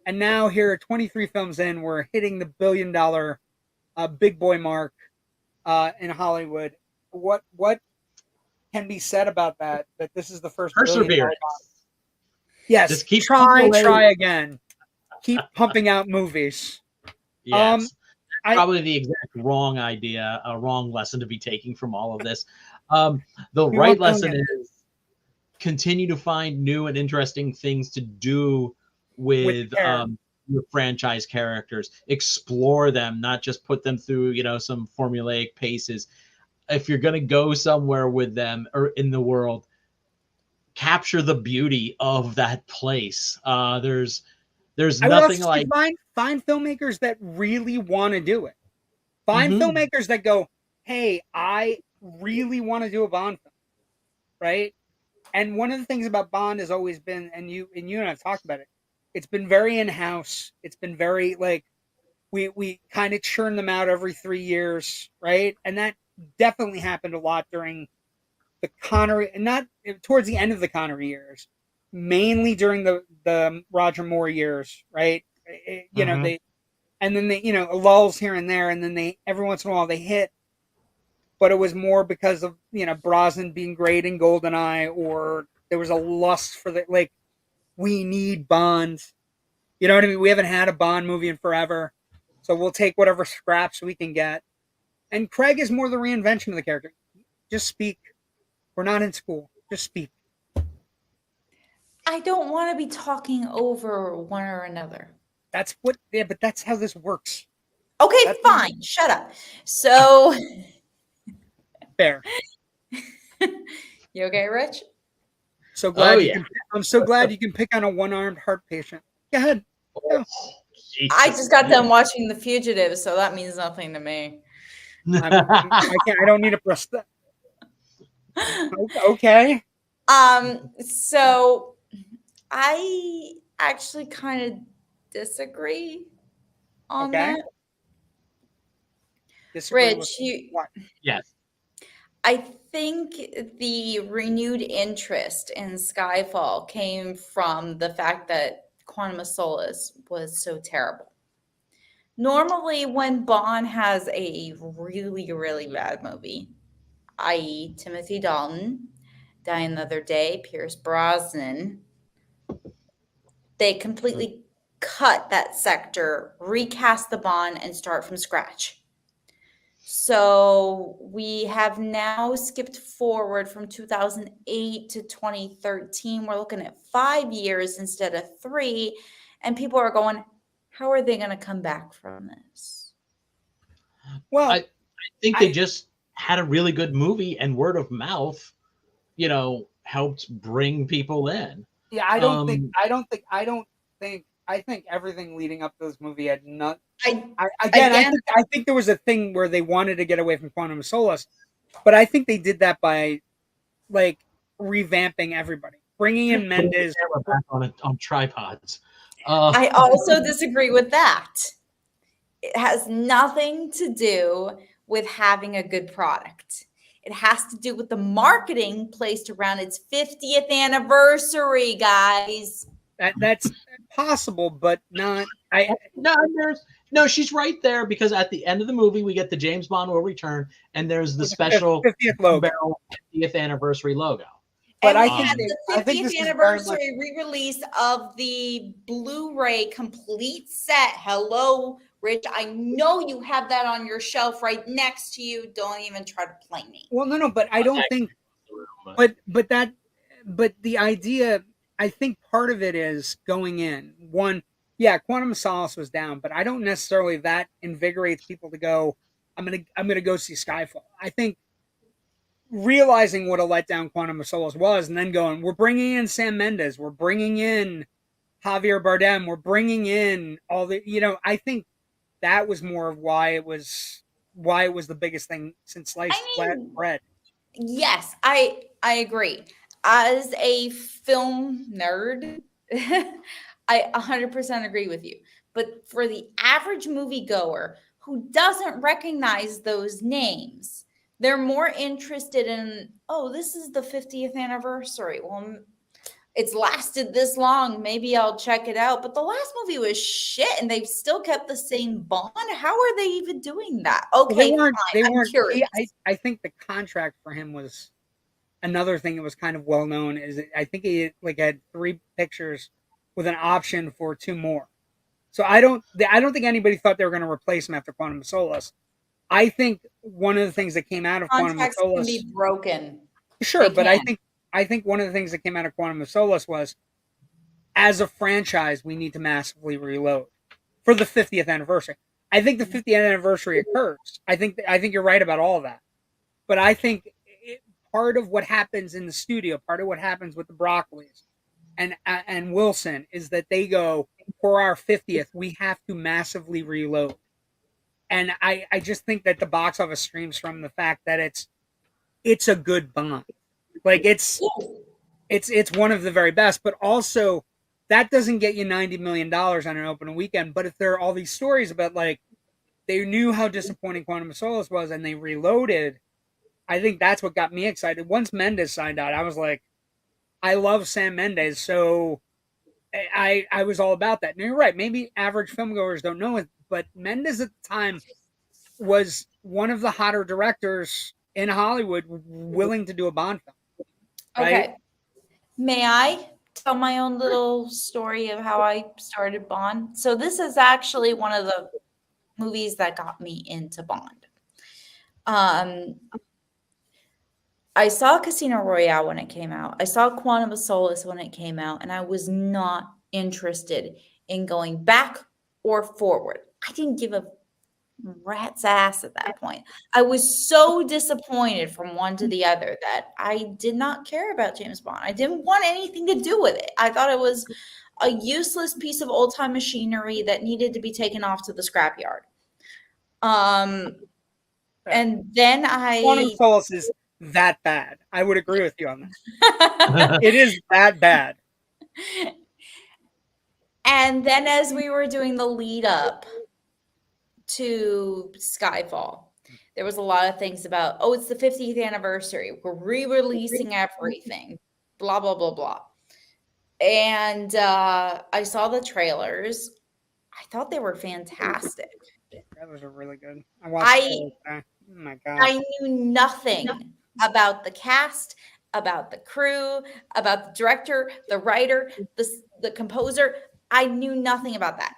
and now here, 23 films in, we're hitting the $1 billion big boy mark in Hollywood. What can be said about that? That this is the first perseverance. Yes, just keep try again. Keep pumping out movies. Yes, probably the exact wrong idea, a wrong lesson to be taking from all of this. The right lesson is continue to find new and interesting things to do with your franchise characters. Explore them, not just put them through, some formulaic paces. If you're going to go somewhere with them or in the world, capture the beauty of that place. There's nothing like find filmmakers that really want to do it. Find filmmakers that go, hey, I really want to do a Bond film, right? And one of the things about Bond has always been, and you and I have talked about it, it's been very in-house. It's been very, like, we kind of churn them out every 3 years, right? And that definitely happened a lot during the Connery, and not towards the end of the Connery years, mainly during the Roger Moore years, right? You know, they, and then they, you know, lulls here and there, and then they, every once in a while they hit, but it was more because of, you know, Brosnan being great in GoldenEye, or there was a lust for the, like, we need Bond. You know what I mean? We haven't had a Bond movie in forever, so we'll take whatever scraps we can get. And Craig is more the reinvention of the character. Just speak. We're not in school. Just speak. I don't want to be talking over one or another. That's what, yeah, but that's how this works. Okay, That's fine. Shut up. So, fair. You okay, Rich? So glad yeah. I'm so glad you can pick on a one-armed heart patient. Go ahead. Go. I just got done watching The Fugitive, so that means nothing to me. I don't need a prosthetic. Okay. So I actually kind of disagree on Okay. that. Disagree Rich, what? Yes. I think the renewed interest in Skyfall came from the fact that Quantum of Solace was so terrible. Normally, when Bond has a really, really bad movie, i.e., Timothy Dalton, Die Another Day, Pierce Brosnan, they completely cut that sector, recast the Bond, and start from scratch. So we have now skipped forward from 2008 to 2013. We're looking at 5 years instead of 3. And people are going, how are they going to come back from this? Well, I think they just had a really good movie, and word of mouth, you know, helped bring people in. yeah, I think everything leading up to this movie had not. I think there was a thing where they wanted to get away from Quantum of Solace, but I think they did that by, like, revamping everybody, bringing in Mendes back on tripods. I also disagree with that. It has nothing to do with having a good product. It has to do with the marketing placed around its 50th anniversary, guys. That's possible, but not. No, she's right there, because at the end of the movie we get the James Bond will return, and there's the special 50th logo, 50th anniversary logo. But and I we think had the 50th anniversary re-release of the Blu-ray complete set. Hello, Rich. I know you have that on your shelf right next to you. Don't even try to play me. Well, no, but I don't think. But the idea, I think part of it is going in. One, yeah, Quantum of Solace was down, but I don't necessarily that invigorates people to go, I'm gonna go see Skyfall. I think realizing what a letdown Quantum of Solace was, and then going, we're bringing in Sam Mendes, we're bringing in Javier Bardem, we're bringing in all the, you know, I think that was more of why it was the biggest thing since sliced bread. Yes, I agree. As a film nerd, I 100% agree with you. But for the average moviegoer who doesn't recognize those names, they're more interested in, oh, this is the 50th anniversary. Well, it's lasted this long. Maybe I'll check it out. But the last movie was shit, and they've still kept the same Bond. How are they even doing that? Okay, well, they weren't. I'm curious. I think the contract for him was another thing that was kind of well known. Is I think he had 3 pictures with an option for 2 more. So I don't think anybody thought they were going to replace him after Quantum of Solace. I think one of the things that came out of Quantum of Solace can be broken. Sure, but I think one of the things that came out of Quantum of Solace was, as a franchise, we need to massively reload for the 50th anniversary. I think the 50th anniversary occurs. I think you're right about all of that. But I think part of what happens in the studio, part of what happens with the Broccolis and Wilson, is that they go, for our 50th, we have to massively reload. And I just think that the box office streams from the fact that it's a good Bond. Like it's one of the very best, but also that doesn't get you $90 million on an opening weekend. But if there are all these stories about like they knew how disappointing Quantum of Solace was and they reloaded, I think that's what got me excited. Once Mendes signed out, I was like, I love Sam Mendes, so I was all about that. And you're right, maybe average filmgoers don't know it, but Mendes at the time was one of the hotter directors in Hollywood willing to do a Bond film. Right? Okay. May I tell my own little story of how I started Bond? So this is actually one of the movies that got me into Bond. I saw Casino Royale when it came out. I saw Quantum of Solace when it came out, and I was not interested in going back or forward. I didn't give a rat's ass at that point. I was so disappointed from one to the other that I did not care about James Bond. I didn't want anything to do with it. I thought it was a useless piece of old-time machinery that needed to be taken off to the scrapyard. And then Quantum of Solace is that bad. I would agree with you on that. It is that bad. And then as we were doing the lead up to Skyfall, there was a lot of things about, oh, it's the 50th anniversary. We're re-releasing everything. Blah, blah, blah, blah. And I saw the trailers. I thought they were fantastic. Trailers are really good. I watched oh my God. I knew nothing about the cast, about the crew, about the director, the writer, the composer. I knew nothing about that.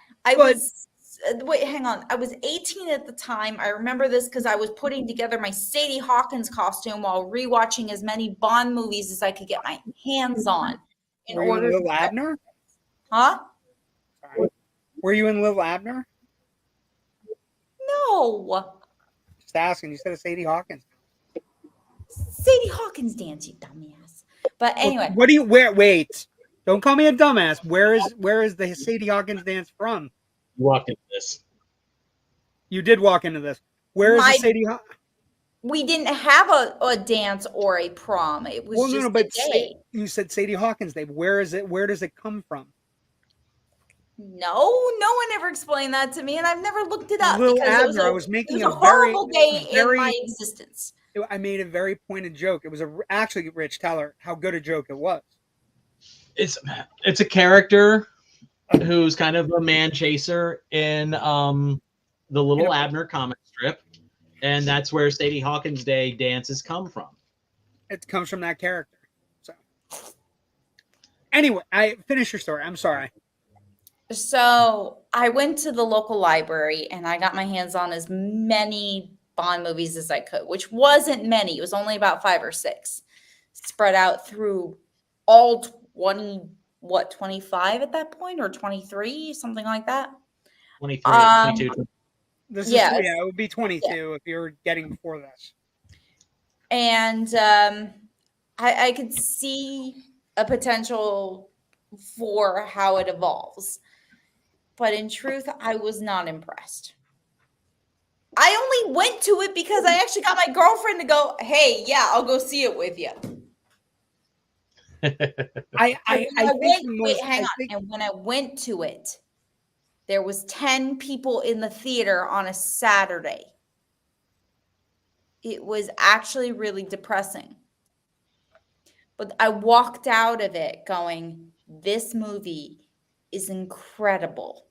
Wait, hang on. I was 18 at the time. I remember this because I was putting together my Sadie Hawkins costume while rewatching as many Bond movies as I could get my hands on. Were you in Lil Abner? Huh? Sorry. Were you in Lil Abner? No. Just asking. You said a Sadie Hawkins. Sadie Hawkins dance, you dumbass. But anyway. What do you wait. Don't call me a dumbass. Where is the Sadie Hawkins dance from? You walked into this. You did walk into this. Where is the Sadie Hawkins? We didn't have a dance or a prom. It was just but a day. You said Sadie Hawkins Day. Where is it? Where does it come from? No one ever explained that to me, and I've never looked it up Lil because Abner, I was making a horrible day in my existence. I made a very pointed joke. It was actually, Rich, tell her how good a joke it was. It's a character who's kind of a man chaser in the Little Abner comic strip, and that's where Sadie Hawkins Day dances come from. It comes from that character. So, anyway, I finish your story. I'm sorry. So I went to the local library and I got my hands on as many Bond movies as I could, which wasn't many. It was only about 5 or 6 spread out through all 25 at that point, or 23, something like that. 23, 22. This is, it would be 22 if you're getting before this. And I could see a potential for how it evolves. But in truth, I was not impressed. I only went to it because I actually got my girlfriend to go, hey, yeah, I'll go see it with you. And when I went to it, there was 10 people in the theater on a Saturday. It was actually really depressing. But I walked out of it going, this movie is incredible.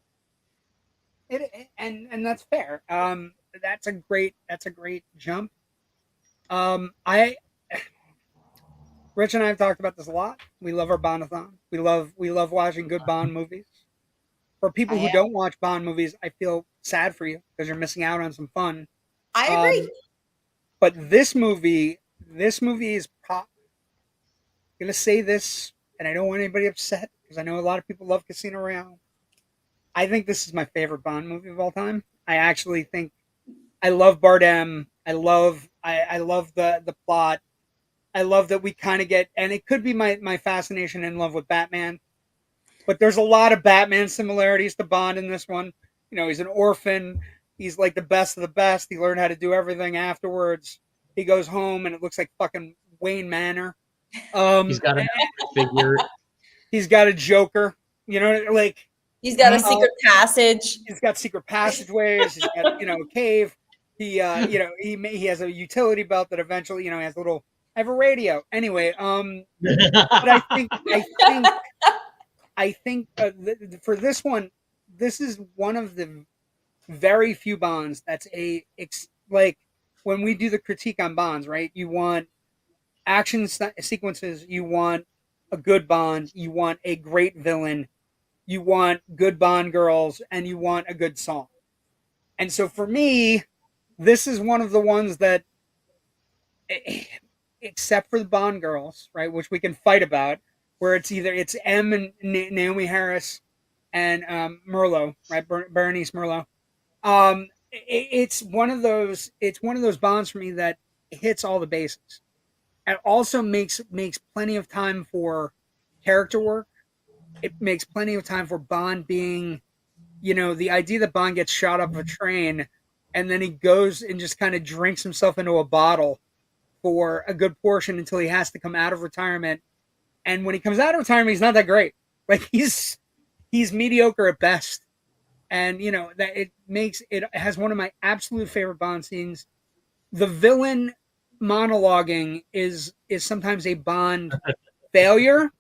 And that's fair. That's a great jump. Rich and I have talked about this a lot. We love our Bond-A-THON. We love watching good Bond movies. For people who don't watch Bond movies, I feel sad for you because you're missing out on some fun. I agree. But this movie is I'm gonna say this, and I don't want anybody upset because I know a lot of people love Casino Royale. I think this is my favorite Bond movie of all time. I actually think I love Bardem. I love the plot. I love that we kind of get, and it could be my fascination in love with Batman, but there's a lot of Batman similarities to Bond in this one. You know, he's an orphan. He's like the best of the best. He learned how to do everything afterwards. He goes home and it looks like fucking Wayne Manor. He's got a figure. He's got a Joker. You know, like He's got a secret passage. He's got secret passageways. He's got a cave. He he has a utility belt that eventually has a little. I have a radio. Anyway, but I think for this one, this is one of the very few bonds that's like when we do the critique on bonds, right? You want action sequences, you want a good Bond, you want a great villain, you want good Bond girls, and you want a good song. And so for me, this is one of the ones that, except for the Bond girls, right, which we can fight about, where it's M and Naomie Harris and Marlohe, right, Berenice Marlohe. It's one of those Bonds for me that hits all the bases. It also makes plenty of time for character work. It makes plenty of time for Bond being, the idea that Bond gets shot off a train and then he goes and just kind of drinks himself into a bottle for a good portion until he has to come out of retirement. And when he comes out of retirement, he's not that great. Like he's mediocre at best. And that it has one of my absolute favorite Bond scenes. The villain monologuing is sometimes a Bond failure,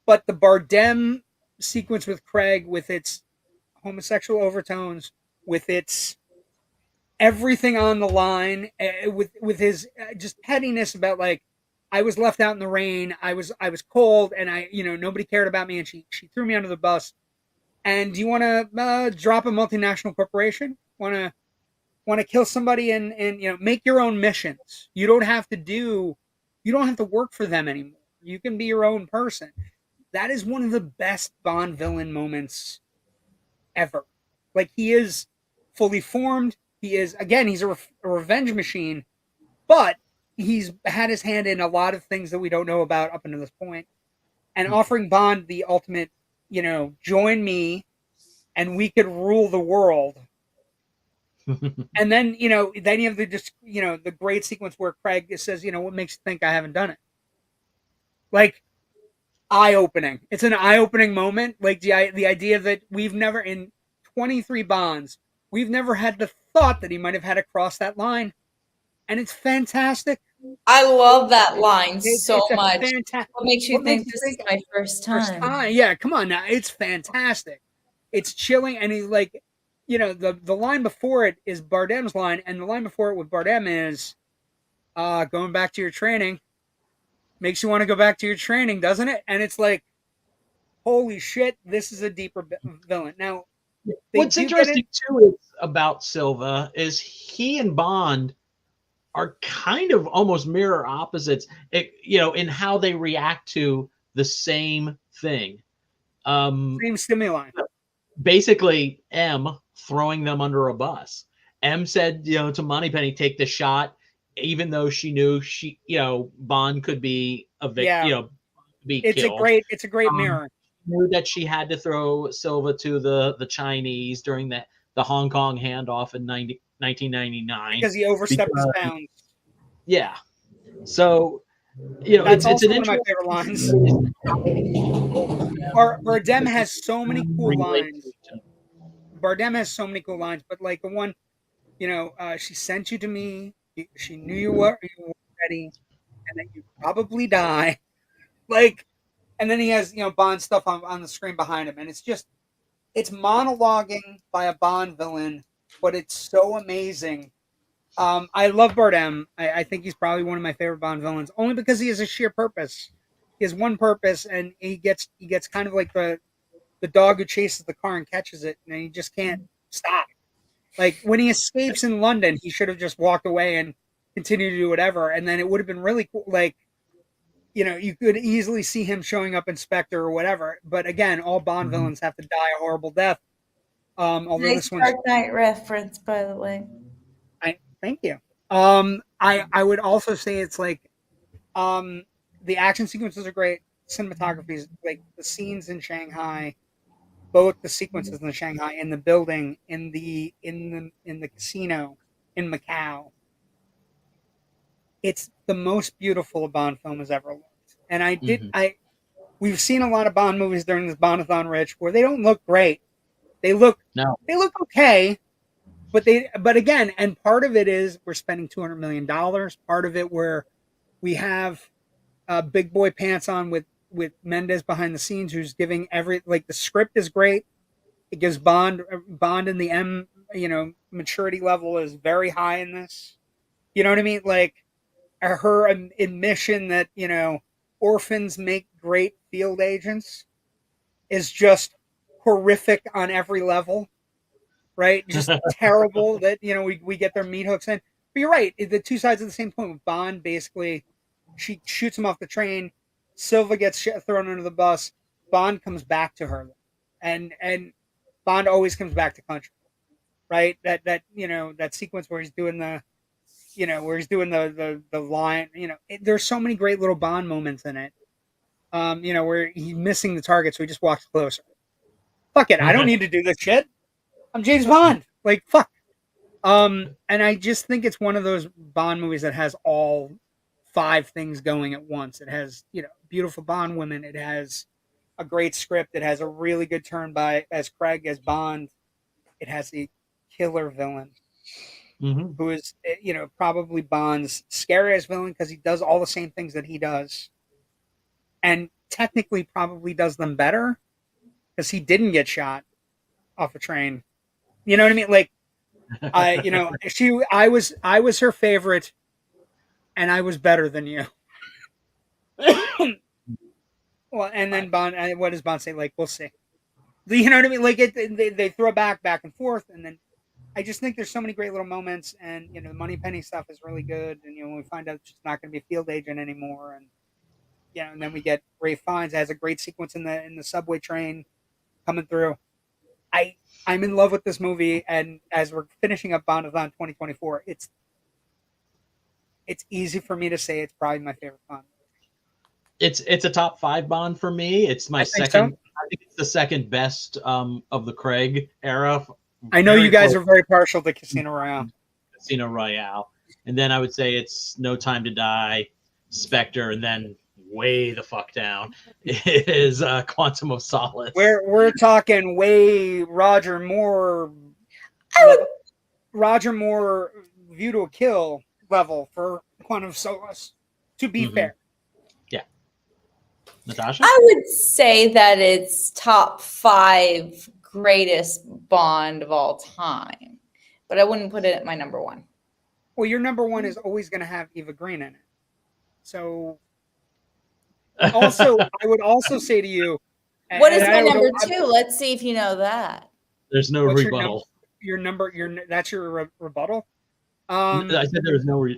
but the Bardem sequence with Craig, with its homosexual overtones, with its everything on the line, with his just pettiness about like, I was left out in the rain, I was cold, and nobody cared about me, and she threw me under the bus. And do you want to drop a multinational corporation? Want to kill somebody and make your own missions? You don't have to work for them anymore. You can be your own person. That is one of the best Bond villain moments ever. Like, he is fully formed. He is, again, he's a revenge machine, but he's had his hand in a lot of things that we don't know about up until this point. And offering Bond the ultimate, join me and we could rule the world. And then, then you have the great sequence where Craig says, what makes you think I haven't done it? Like, eye-opening. It's an eye-opening moment. Like the idea that we've never, in 23 Bonds, we've never had the thought that he might have had to cross that line. And it's fantastic. I love that line so much. What makes you think this is my first time? Yeah, come on now. It's fantastic. It's chilling. And he's like, the line before it is Bardem's line. And the line before it with Bardem is, going back to your training. Makes you want to go back to your training, doesn't it? And it's like, holy shit, this is a deeper villain. Now, what's interesting too about Silva is he and Bond are kind of almost mirror opposites, in how they react to the same thing. Same stimuli. Basically, M throwing them under a bus. M said, to Moneypenny, take the shot, even though she knew Bond could be a victim, be killed. It's a great mirror. Knew that she had to throw Silva to the Chinese during the Hong Kong handoff in 1999 because he overstepped his bounds. Yeah, so that's also one of my favorite lines. Bardem has so many cool lines. Bardem has so many cool lines, but like the one, she sent you to me. She knew you were ready, and that you'd probably die. Like, and then he has Bond stuff on the screen behind him, and it's monologuing by a Bond villain, but it's so amazing. I love Bardem. I think he's probably one of my favorite Bond villains, only because he has a sheer purpose. He has one purpose, and he gets kind of like the dog who chases the car and catches it, and he just can't stop. Like, when he escapes in London, he should have just walked away and continued to do whatever, and then it would have been really cool. Like, you could easily see him showing up in Spectre or whatever. But again, all Bond villains have to die a horrible death. Although nice this one's Dark Knight reference, by the way. Thank you. I would also say it's like, the action sequences are great. Cinematography is like the scenes in Shanghai, both the sequences in Shanghai, in the building, in the casino, in Macau. It's the most beautiful a Bond film has ever looked. And we've seen a lot of Bond movies during this Bond-A-THON, Rich, where they don't look great. They look okay, but again, and part of it is we're spending $200 million. Part of it where we have big boy pants on with Mendes behind the scenes, who's giving the script is great. It gives Bond and the M, maturity level is very high in this. You know what I mean? Like her admission that orphans make great field agents is just horrific on every level, right? Just terrible that we get their meat hooks in. But you're right, the two sides of the same point. With Bond, basically, she shoots him off the train. Silva gets thrown under the bus. Bond comes back to her, and Bond always comes back to country, right? That sequence where he's doing the the line. There's so many great little Bond moments in it. Where he's missing the target, so he just walks closer. Fuck it, I don't need to do this shit. I'm James Bond. Like, fuck. And I just think it's one of those Bond movies that has all 5 things going at once. It has, beautiful Bond women. It has a great script. It has a really good turn as Craig as Bond. It has a killer villain who is, probably Bond's scariest villain because he does all the same things that he does. And technically probably does them better because he didn't get shot off a train. You know what I mean? Like, I was her favorite, and I was better than you. Well, and then Bond, what does Bond say? Like, we'll see. You know what I mean? Like, they throw back and forth, and then I just think there's so many great little moments, and the Moneypenny stuff is really good, and when we find out she's not going to be a field agent anymore, and and then we get Ray Fiennes has a great sequence in the subway train coming through. I'm in love with this movie, and as we're finishing up Bond-A-THON 2024, it's easy for me to say it's probably my favorite Bond. It's a top 5 Bond for me. It's my second. So. I think it's the second best of the Craig era. I know you guys are very partial to Casino Royale. Casino Royale, and then I would say it's No Time to Die, Spectre, and then way the fuck down is Quantum of Solace. We're talking way Roger Moore View to a Kill level for Quantum of Solace, to be fair. Yeah. Natasha? I would say that it's top 5 greatest Bond of all time, but I wouldn't put it at my number 1. Well, your number 1 is always going to have Eva Green in it. So also, I would also say to you, what is my number 2? Let's see if you know that. There's no rebuttal. That's your rebuttal. I said there was no.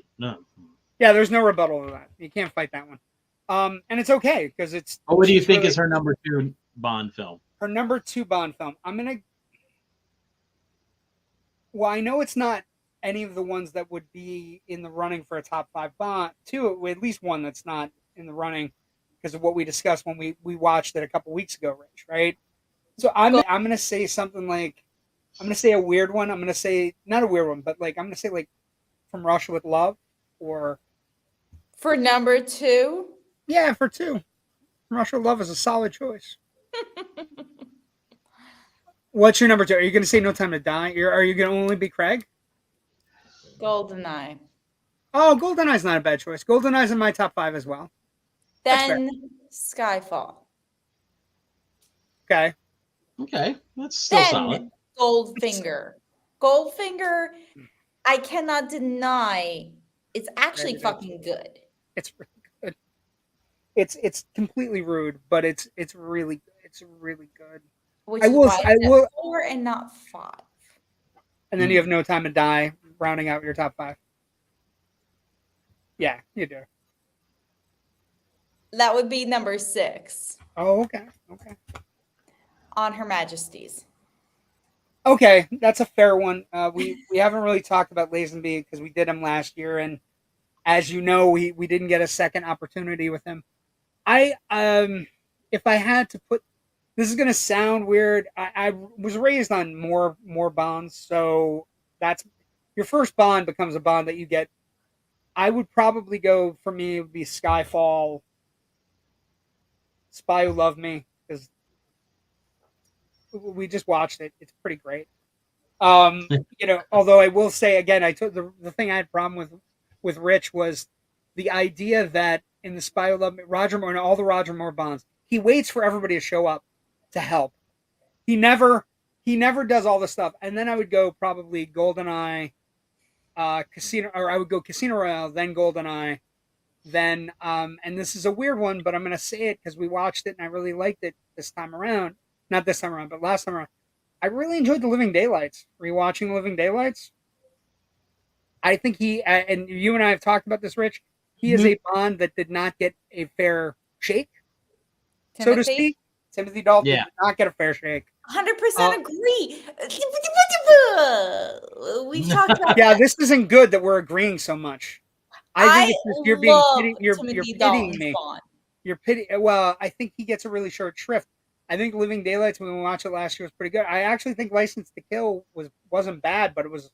Yeah, there's no rebuttal to that. You can't fight that one. And it's okay because it's. What do you think is her number 2 Bond film? Her number 2 Bond film. Well, I know it's not any of the ones that would be in the running for a top 5 Bond. 2, at least one that's not in the running. Because of what we discussed when we watched it a couple weeks ago, Rich, right? So I'm going to say something like, I'm going to say a weird one. I'm going to say, not a weird one, but like, I'm going to say like From Russia with Love, or. For number 2? Yeah, for 2. From Russia with Love is a solid choice. What's your number 2? Are you going to say No Time to Die? Are you going to only be Craig? GoldenEye. Oh, GoldenEye's not a bad choice. GoldenEye's in my top 5 as well. Then Skyfall. Okay. That's still solid. Goldfinger. Goldfinger, I cannot deny, it's actually fucking good. It's really good. It's completely rude, but it's really good. It's really good. Which is why it's 4 and not 5. And then you have No Time to Die, rounding out your top 5. Yeah, you do. That would be number 6. Oh, okay. On Her Majesty's. Okay, that's a fair one. We haven't really talked about Lazenby because we did him last year, and as you know, we didn't get a second opportunity with him. If I had to put, this is gonna sound weird. I was raised on more Bonds, so that's your first Bond becomes a Bond that you get. I would probably go, for me, it would be Skyfall. Spy Who Loved Me, because we just watched it. It's pretty great. Although I will say again, I took the thing I had a problem with Rich was the idea that in the Spy Who Loved Me, Roger Moore and all the Roger Moore Bonds, he waits for everybody to show up to help. He never does all the stuff. And then I would go probably GoldenEye, Casino, or I would go Casino Royale, then GoldenEye, then and this is a weird one, but I'm going to say it because we watched it and I really liked it this time around. Not this time around, but last time around. I really enjoyed The Living Daylights. Rewatching The Living Daylights. I think he, and you and I have talked about this, Rich, he is a Bond that did not get a fair shake, so to speak. Timothy Dalton did not get a fair shake. 100% agree. We've talked about that. This isn't good that we're agreeing so much. I think it's just, you're pitying me. Bond. You're pity. Well, I think he gets a really short shrift. I think Living Daylights, when we watched it last year, was pretty good. I actually think License to Kill wasn't bad, but it was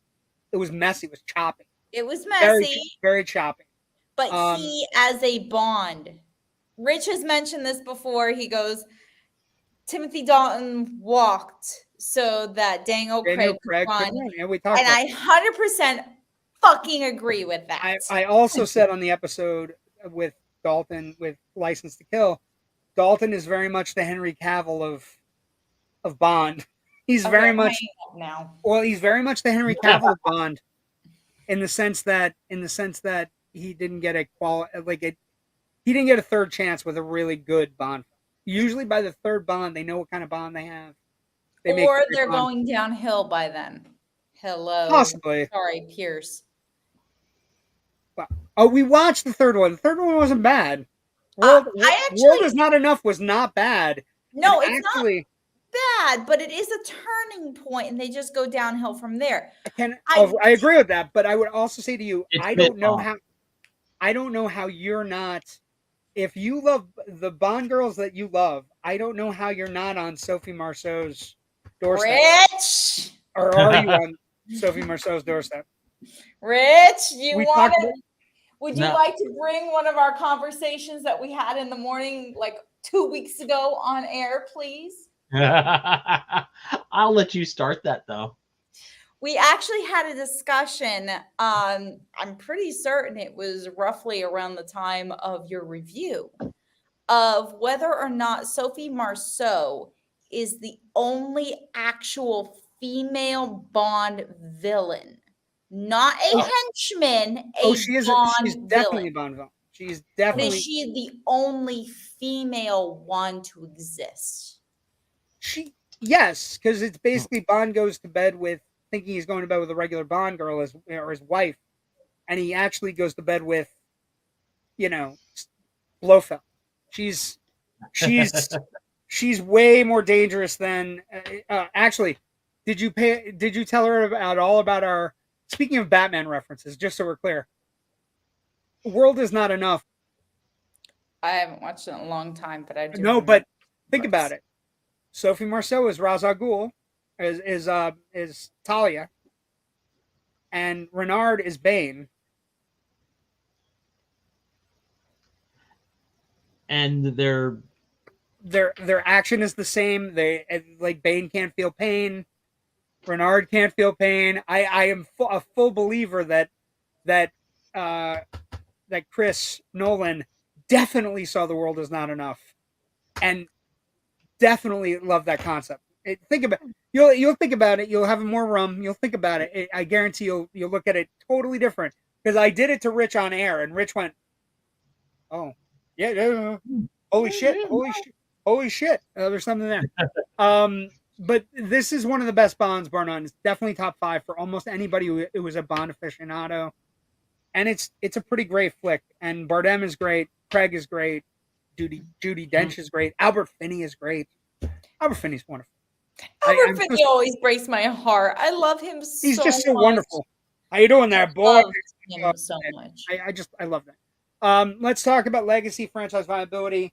messy. It was choppy. It was messy. Very, very choppy. But he, as a Bond, Rich has mentioned this before. He goes, Timothy Dalton walked so that Daniel Craig could run. Yeah, we talked and I 100% fucking agree with that. I also said on the episode with Dalton, with License to Kill, Dalton is very much the Henry Cavill of Bond. He's very much now. Well, he's very much the Henry Cavill of Bond, in the sense that he didn't get he didn't get a third chance with a really good Bond. Usually by the third Bond, they know what kind of Bond they have. They're going downhill by then. Hello, possibly. Sorry, Pierce. Oh, we watched the third one. The third one wasn't bad. World Is Not Enough was not bad. No, it's actually not bad, but it is a turning point, and they just go downhill from there. I agree with that, but I would also say to you, I don't know how you're not. If you love the Bond girls that you love, I don't know how you're not on Sophie Marceau's doorstep. Rich, or are you on Sophie Marceau's doorstep? Rich, would you like to bring one of our conversations that we had in the morning, like 2 weeks ago, on air, please? I'll let you start that, though. We actually had a discussion. I'm pretty certain it was roughly around the time of your review, of whether or not Sophie Marceau is the only actual female Bond villain. Not a henchman, she's definitely a Bond villain. She's definitely. But is she the only female one to exist? Yes, because it's basically Bond goes to bed with, thinking he's going to bed with a regular Bond girl or his wife, and he actually goes to bed with, Blofeld. She's way more dangerous than actually. Did you tell her all about our? Speaking of Batman references, just so we're clear, World Is Not Enough. I haven't watched it in a long time, but I do. No, but think about it. Sophie Marceau is Ra's al Ghul, is Talia, and Renard is Bane. And their action is the same. Bane can't feel pain. Renard can't feel pain. I am a full believer that Chris Nolan definitely saw The World Is Not Enough, and definitely love that concept. Think about you'll think about it. You'll have more rum. You'll think about it. I guarantee you'll look at it totally different, because I did it to Rich on air, and Rich went, "Oh, yeah, holy shit, holy shit." There's something there. But this is one of the best Bonds, bar none. It's definitely top 5 for almost anybody who was a Bond aficionado, and it's a pretty great flick. And Bardem is great. Craig is great. Judi Dench is great. Albert Finney is great. Albert Finney's wonderful. Albert Finney always breaks my heart. I love him so much. He's just so wonderful. How you doing there, boy? I love him so much. I love that. Let's talk about legacy, franchise viability.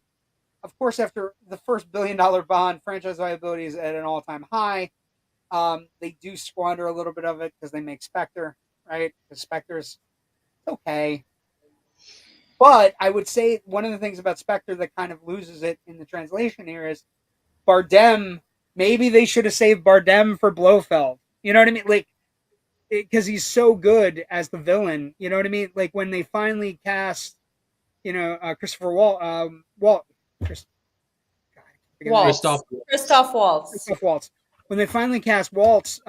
Of course, after the first $1 billion Bond, franchise viability is at an all-time high. They do squander a little bit of it because they make Spectre, right? Because Spectre's okay. But I would say one of the things about Spectre that kind of loses it in the translation here is Bardem. Maybe they should have saved Bardem for Blofeld. You know what I mean? Like, because he's so good as the villain. You know what I mean? Like when they finally cast, Christopher Chris, Waltz. Christoph Waltz. Christoph Waltz. When they finally cast Waltz,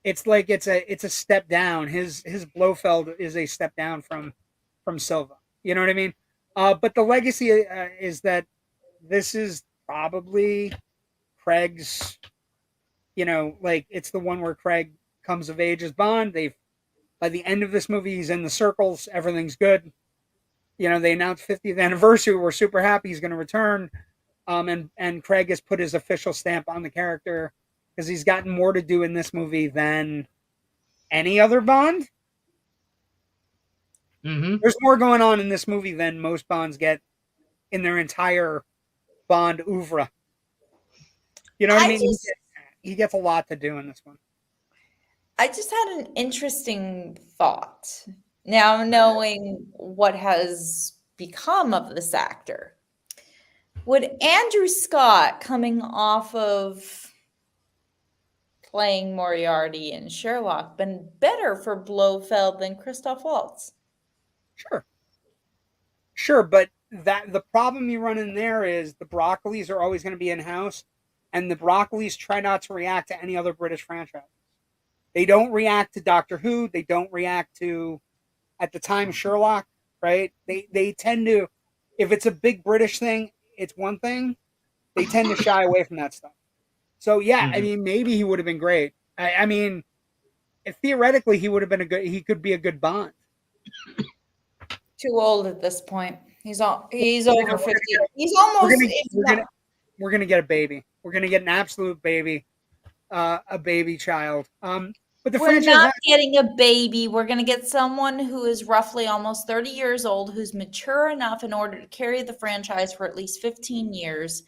it's like it's a step down. His Blofeld is a step down from Silva. You know what I mean? But the legacy is that this is probably Craig's. Like it's the one where Craig comes of age as Bond. By the end of this movie, he's in the circles. Everything's good. They announced 50th anniversary. We're super happy he's going to return. And Craig has put his official stamp on the character because he's gotten more to do in this movie than any other Bond. Mm-hmm. There's more going on in this movie than most Bonds get in their entire Bond oeuvre. You know what I mean? He gets a lot to do in this one. I just had an interesting thought. Now, knowing what has become of this actor, would Andrew Scott, coming off of playing Moriarty in Sherlock, been better for Blofeld than Christoph Waltz? Sure, but the problem you run in there is the Broccolis are always going to be in-house, and the Broccolis try not to react to any other British franchise. They don't react to Doctor Who. They don't react to, at the time, Sherlock, right? They tend to, if it's a big British thing, it's one thing. They tend to shy away from that stuff. So, yeah, I mean, maybe he would have been great. I mean, theoretically, he would have been he could be a good Bond. Too old at this point. He's over 50. He's almost. We're gonna get a baby. We're gonna get an absolute baby, a baby child. But we're not getting a baby. We're gonna get someone who is roughly almost 30 years old, who's mature enough in order to carry the franchise for at least 15 years,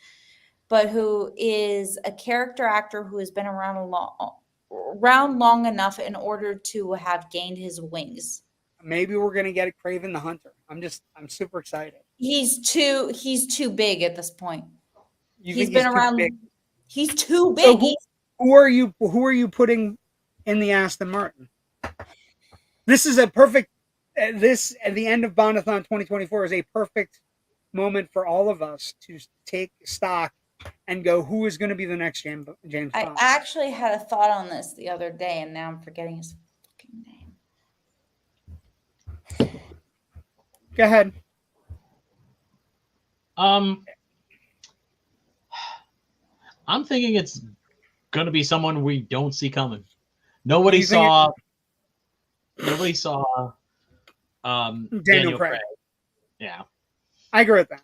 but who is a character actor who has been around long enough in order to have gained his wings. Maybe we're gonna get a Craven the Hunter. I'm super excited. He's too big at this point. He's been around. He's too big. So who are you putting in the Aston Martin? This is a perfect. This at the end of BOND-A-THON 2024 is a perfect moment for all of us to take stock and go, who is going to be the next James Bond? I actually had a thought on this the other day, and now I'm forgetting his fucking name. Go ahead. I'm thinking it's going to be someone we don't see coming. Nobody saw Daniel Craig. Yeah. I agree with that.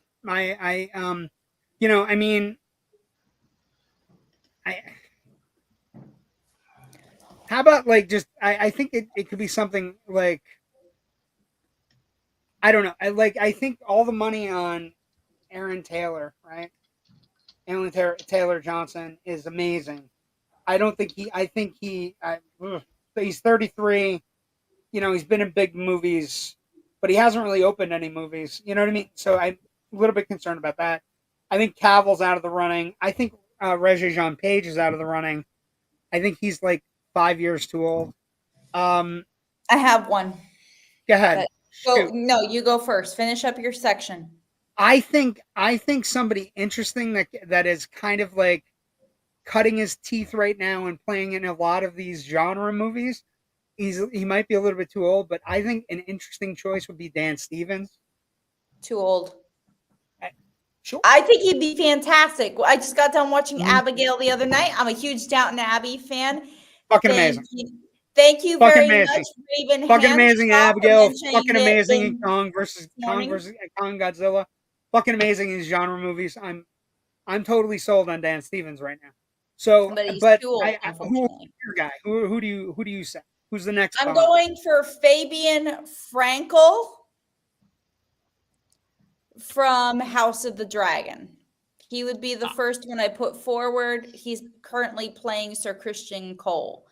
How about I think it could be something like, I don't know. I think all the money on Aaron Taylor, right? Aaron Taylor Johnson is amazing. He's 33. He's been in big movies, but he hasn't really opened any movies. You know what I mean? So I'm a little bit concerned about that. I think Cavill's out of the running. I think Regé-Jean Page is out of the running. I think he's like 5 years too old. I have one. Go ahead. No, you go first. Finish up your section. I think somebody interesting that is kind of like cutting his teeth right now and playing in a lot of these genre movies. He might be a little bit too old, but I think an interesting choice would be Dan Stevens. Too old. Sure. I think he'd be fantastic. I just got done watching Abigail the other night. I'm a huge Downton Abbey fan. Fucking amazing. Thank you very much, Raven. Fucking amazing, Abigail. Fucking amazing in Kong versus Kong Godzilla. Fucking amazing in genre movies. I'm totally sold on Dan Stevens right now. So, but who's your guy? Who do you say? Who's the next? I'm going for Fabian Frankel from House of the Dragon. He would be the first one I put forward. He's currently playing Sir Christian Cole,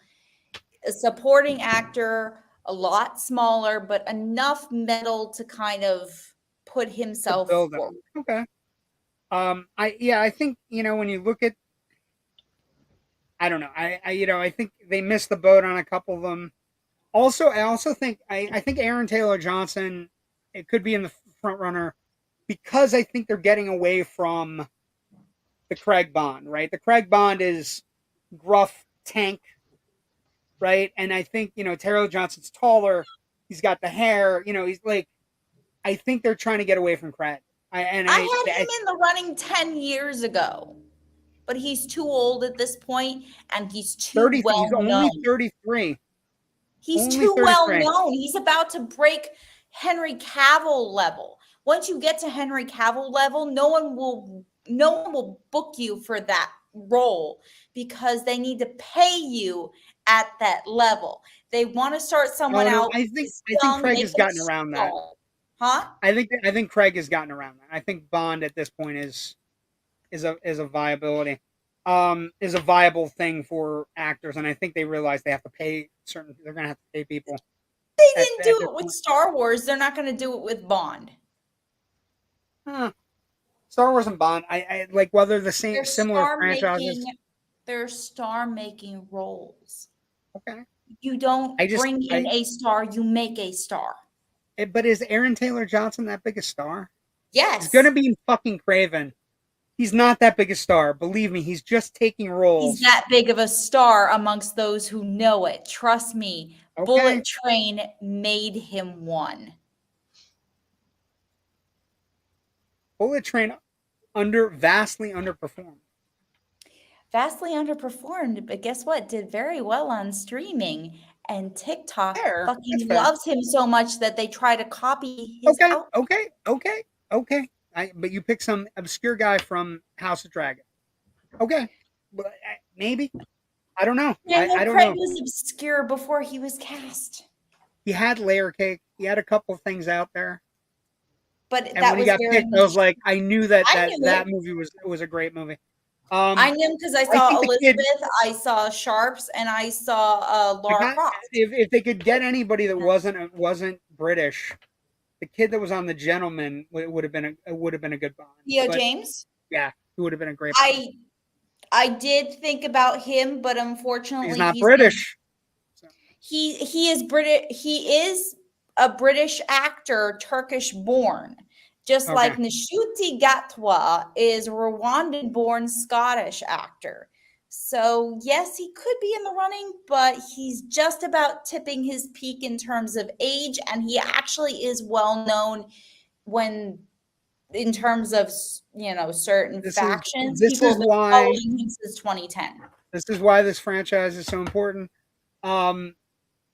a supporting actor, a lot smaller, but enough metal to kind of put himself build forward. it. Okay. I think, when you look at, I don't know, I think they missed the boat on a couple of them. Also, I also think I think Aaron Taylor Johnson, it could be in the front runner, because I think they're getting away from the Craig Bond, right? The Craig Bond is gruff tank, right? And I think, Taylor Johnson's taller. He's got the hair. He's like, I think they're trying to get away from Craig. I had him in the running 10 years ago, but he's too old at this point, and he's too 30, well he's only known. 33. He's only too 33. well known. He's about to break Henry Cavill level. Once you get to Henry Cavill level, no one will book you for that role because they need to pay you at that level. They want to start someone out. I think Craig has gotten around that. Huh? I think Craig has gotten around that. I think Bond at this point is a viability, is a viable thing for actors, and I think they realize they have to pay they're going to have to pay people. They didn't do it with Star Wars. They're not going to do it with Bond. Star Wars and Bond, I like whether the similar franchises. They're star-making roles. Okay. You don't bring in a star, you make a star. But is Aaron Taylor Johnson that big a star? Yes. He's going to be in fucking Craven. He's not that big a star. Believe me, he's just taking roles. He's that big of a star amongst those who know it. Trust me. Okay. Bullet Train made him one. Bullet Train vastly underperformed. Vastly underperformed, but guess what? Did very well on streaming, and TikTok fucking loves him so much that they try to copy his outfit. Okay. But you pick some obscure guy from House of Dragon. Okay, but maybe. I don't know. I don't know. Craig was obscure before he was cast. He had Layer Cake. He had a couple of things out there. But and when he got picked, I was like, I knew that movie was a great movie. I knew him because I saw Elizabeth, I saw Sharps, and I saw Lara Croft. If they could get anybody that wasn't British, the kid that was on The Gentleman would have been a good Bond. Theo James? Yeah, he would have been a great Bond. I did think about him, but unfortunately he's not British. He is British. He is a British actor, Turkish born. Just like Nshuti Gatwa is a Rwandan-born Scottish actor. So, yes, he could be in the running, but he's just about tipping his peak in terms of age, and he actually is well known in terms of, certain factions. People have been following him since 2010. This is why this franchise is so important.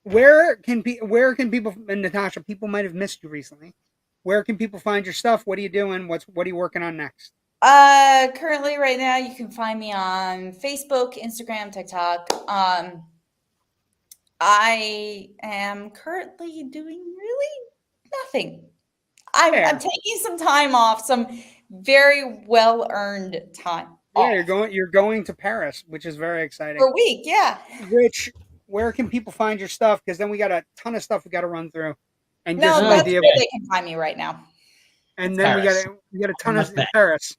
Where can people, and Natasha, people might have missed you recently. Where can people find your stuff? What are you doing? What are you working on next? Currently right now you can find me on Facebook, Instagram, TikTok. I am currently doing really nothing. I'm taking some time off, some very well-earned time. Yeah, you're going to Paris, which is very exciting. For a week, yeah. Where can people find your stuff? Because then we got a ton of stuff we got to run through. And no, that's where they can find me right now. And then we got a ton of Paris.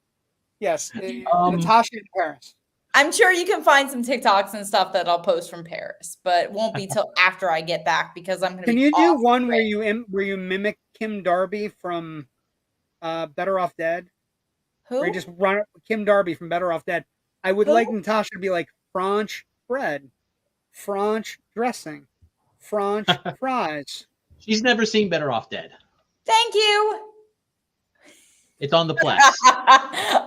Yes, Natasha in Paris. I'm sure you can find some TikToks and stuff that I'll post from Paris, but it won't be till after I get back because I'm going to. Can you do one where you mimic Kim Darby from Better Off Dead? Who? Where you just run Kim Darby from Better Off Dead. I would like Natasha to be like French bread, French dressing, French fries. She's never seen Better Off Dead. Thank you. It's on the Plex.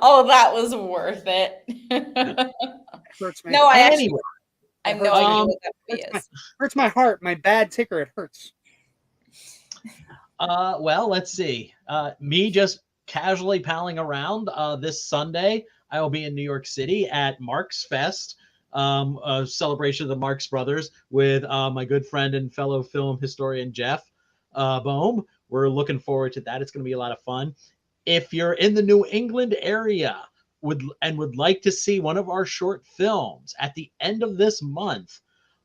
Oh, that was worth it. Hurts me. No, I actually I have no idea what that movie is. Hurts my heart. My bad ticker. It hurts. Well, let's see. Me just casually palling around. This Sunday, I will be in New York City at Marx Fest. A celebration of the Marx Brothers with my good friend and fellow film historian Jeff Boehm. We're looking forward to that. It's going to be a lot of fun. If you're in the New England area would like to see one of our short films at the end of this month,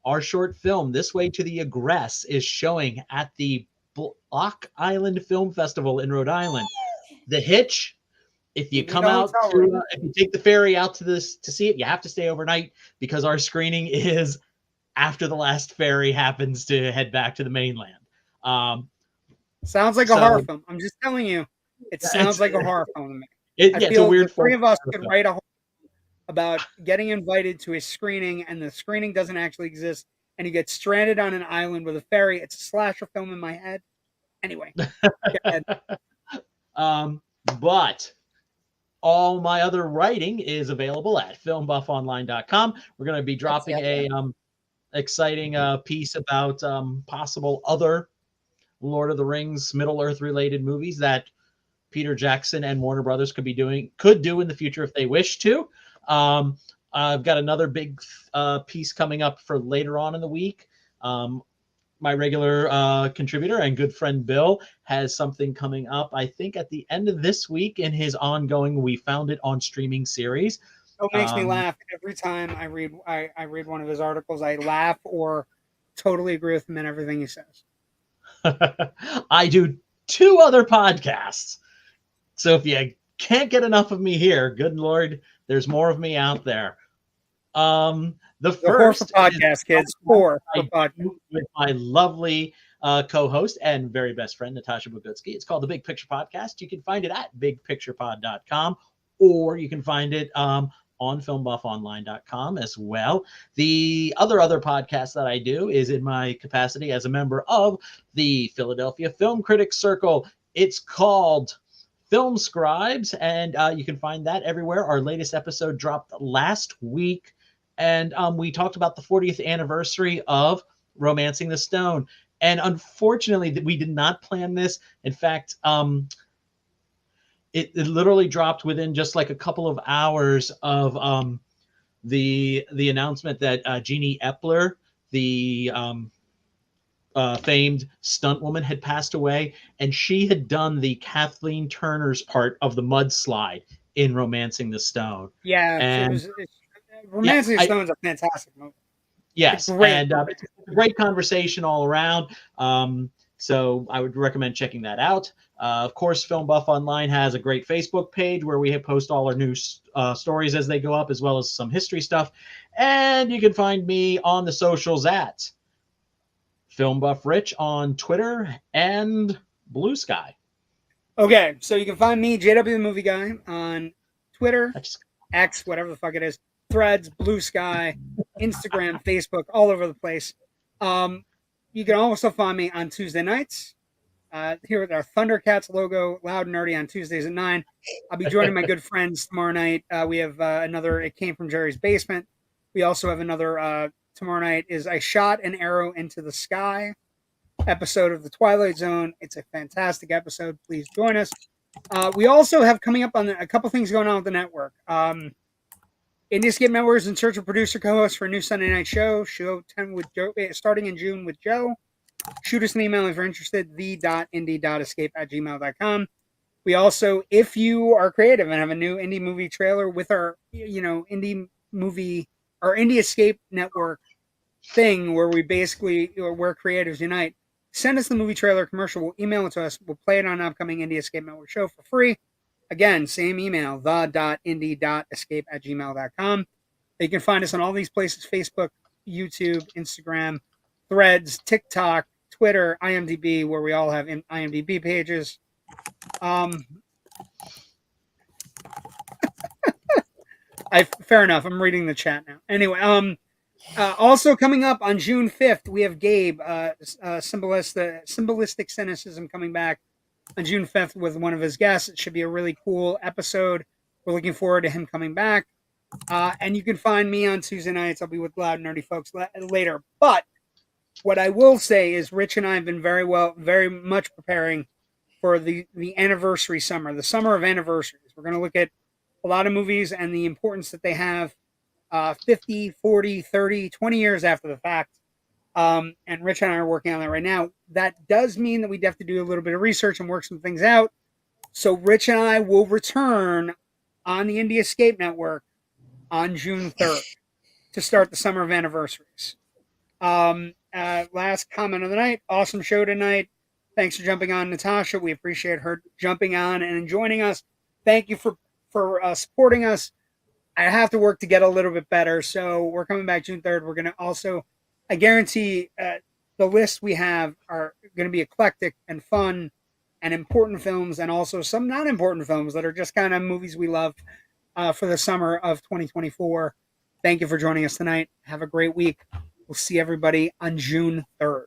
our short film, This Way to the Egress, is showing at the Block Island Film Festival in Rhode Island. The hitch, if you come out to, if you take the ferry out to this to see it, you have to stay overnight because our screening is after the last ferry happens to head back to the mainland. Sounds like a horror film. I'm just telling you, it sounds like a horror film to me. It's a weird. The three of us could write a whole about getting invited to a screening, and the screening doesn't actually exist, and you get stranded on an island with a ferry. It's a slasher film in my head. Anyway, go ahead. But all my other writing is available at FILMBUFFonline.com. We're going to be dropping a exciting piece about possible other Lord of the Rings, Middle Earth related movies that Peter Jackson and Warner Brothers could do in the future if they wish to. I've got another big piece coming up for later on in the week. My regular contributor and good friend Bill has something coming up, I think, at the end of this week in his ongoing We Found It on Streaming series. It makes me laugh every time I read one of his articles. I laugh or totally agree with him in everything he says. I do 2 other podcasts. So if you can't get enough of me here, good Lord, there's more of me out there. The first podcast, kids. With my lovely co-host and very best friend, Natasha Bogutsky. It's called The Big Picture Podcast. You can find it at bigpicturepod.com, or you can find it on FilmBuffOnline.com as well. The other podcast that I do is in my capacity as a member of the Philadelphia Film Critics Circle. It's called Film Scribes, and you can find that everywhere. Our latest episode dropped last week, and we talked about the 40th anniversary of Romancing the Stone. And unfortunately, we did not plan this. In fact, it literally dropped within just like a couple of hours of the announcement that Jeannie Epler, the famed stunt woman, had passed away, and she had done the Kathleen Turner's part of the mudslide in Romancing the Stone. Yeah, and Romancing the Stone is a fantastic movie. Yes, and it's a great conversation all around. So I would recommend checking that out. Of course, Film Buff Online has a great Facebook page where we post all our new stories as they go up, as well as some history stuff. And you can find me on the socials at Film Buff Rich on Twitter and Blue Sky. Okay, so you can find me, JW the Movie Guy, on Twitter, X, whatever the fuck it is, Threads, Blue Sky, Instagram, Facebook, all over the place. You can also find me on Tuesday nights here with our Thundercats logo, Loud and Nerdy, on Tuesdays at 9. I'll be joining my good friends tomorrow night. We have another It Came From Jerry's Basement. We also have another tomorrow night is I Shot an Arrow into the Sky episode of The Twilight Zone. It's a fantastic episode. Please join us. We also have coming up on a couple things going on with the network. Ecape Network is in search of producer co-host for a new Sunday night show 10 with Joe, starting in June with Joe. Shoot us an email if you're interested, the.indie.escape@gmail.com. We also, if you are creative and have a new indie movie trailer with our, indie movie, our Indie Escape Network thing where where creatives unite, send us the movie trailer commercial. We'll email it to us. We'll play it on an upcoming Indie Escape Network show for free. Again, same email, the.indie.escape@gmail.com. You can find us on all these places: Facebook, YouTube, Instagram, Threads, TikTok, Twitter, IMDb, where we all have IMDb pages. Fair enough. I'm reading the chat now. Anyway, also coming up on June 5th, we have Gabe, Symbolistic Cynicism, coming back on June 5th with one of his guests. It should be a really cool episode. We're looking forward to him coming back. And you can find me on Tuesday nights. I'll be with Loud and Nerdy folks later. But what I will say is Rich and I have been very much preparing for the anniversary summer, the summer of anniversaries. We're going to look at a lot of movies and the importance that they have 50, 40, 30, 20 years after the fact. And Rich and I are working on that right now. That does mean that we'd have to do a little bit of research and work some things out. So Rich and I will return on the Indie Escape Network on June 3rd to start the summer of anniversaries. Last comment of the night. Awesome show tonight. Thanks for jumping on, Natasha. We appreciate her jumping on and joining us. Thank you for supporting us. I have to work to get a little bit better, so we're coming back June 3rd. We're going to also, I guarantee the lists we have are going to be eclectic and fun and important films, and also some not important films that are just kind of movies we love for the summer of 2024. Thank you for joining us tonight. Have a great week. We'll see everybody on June 3rd.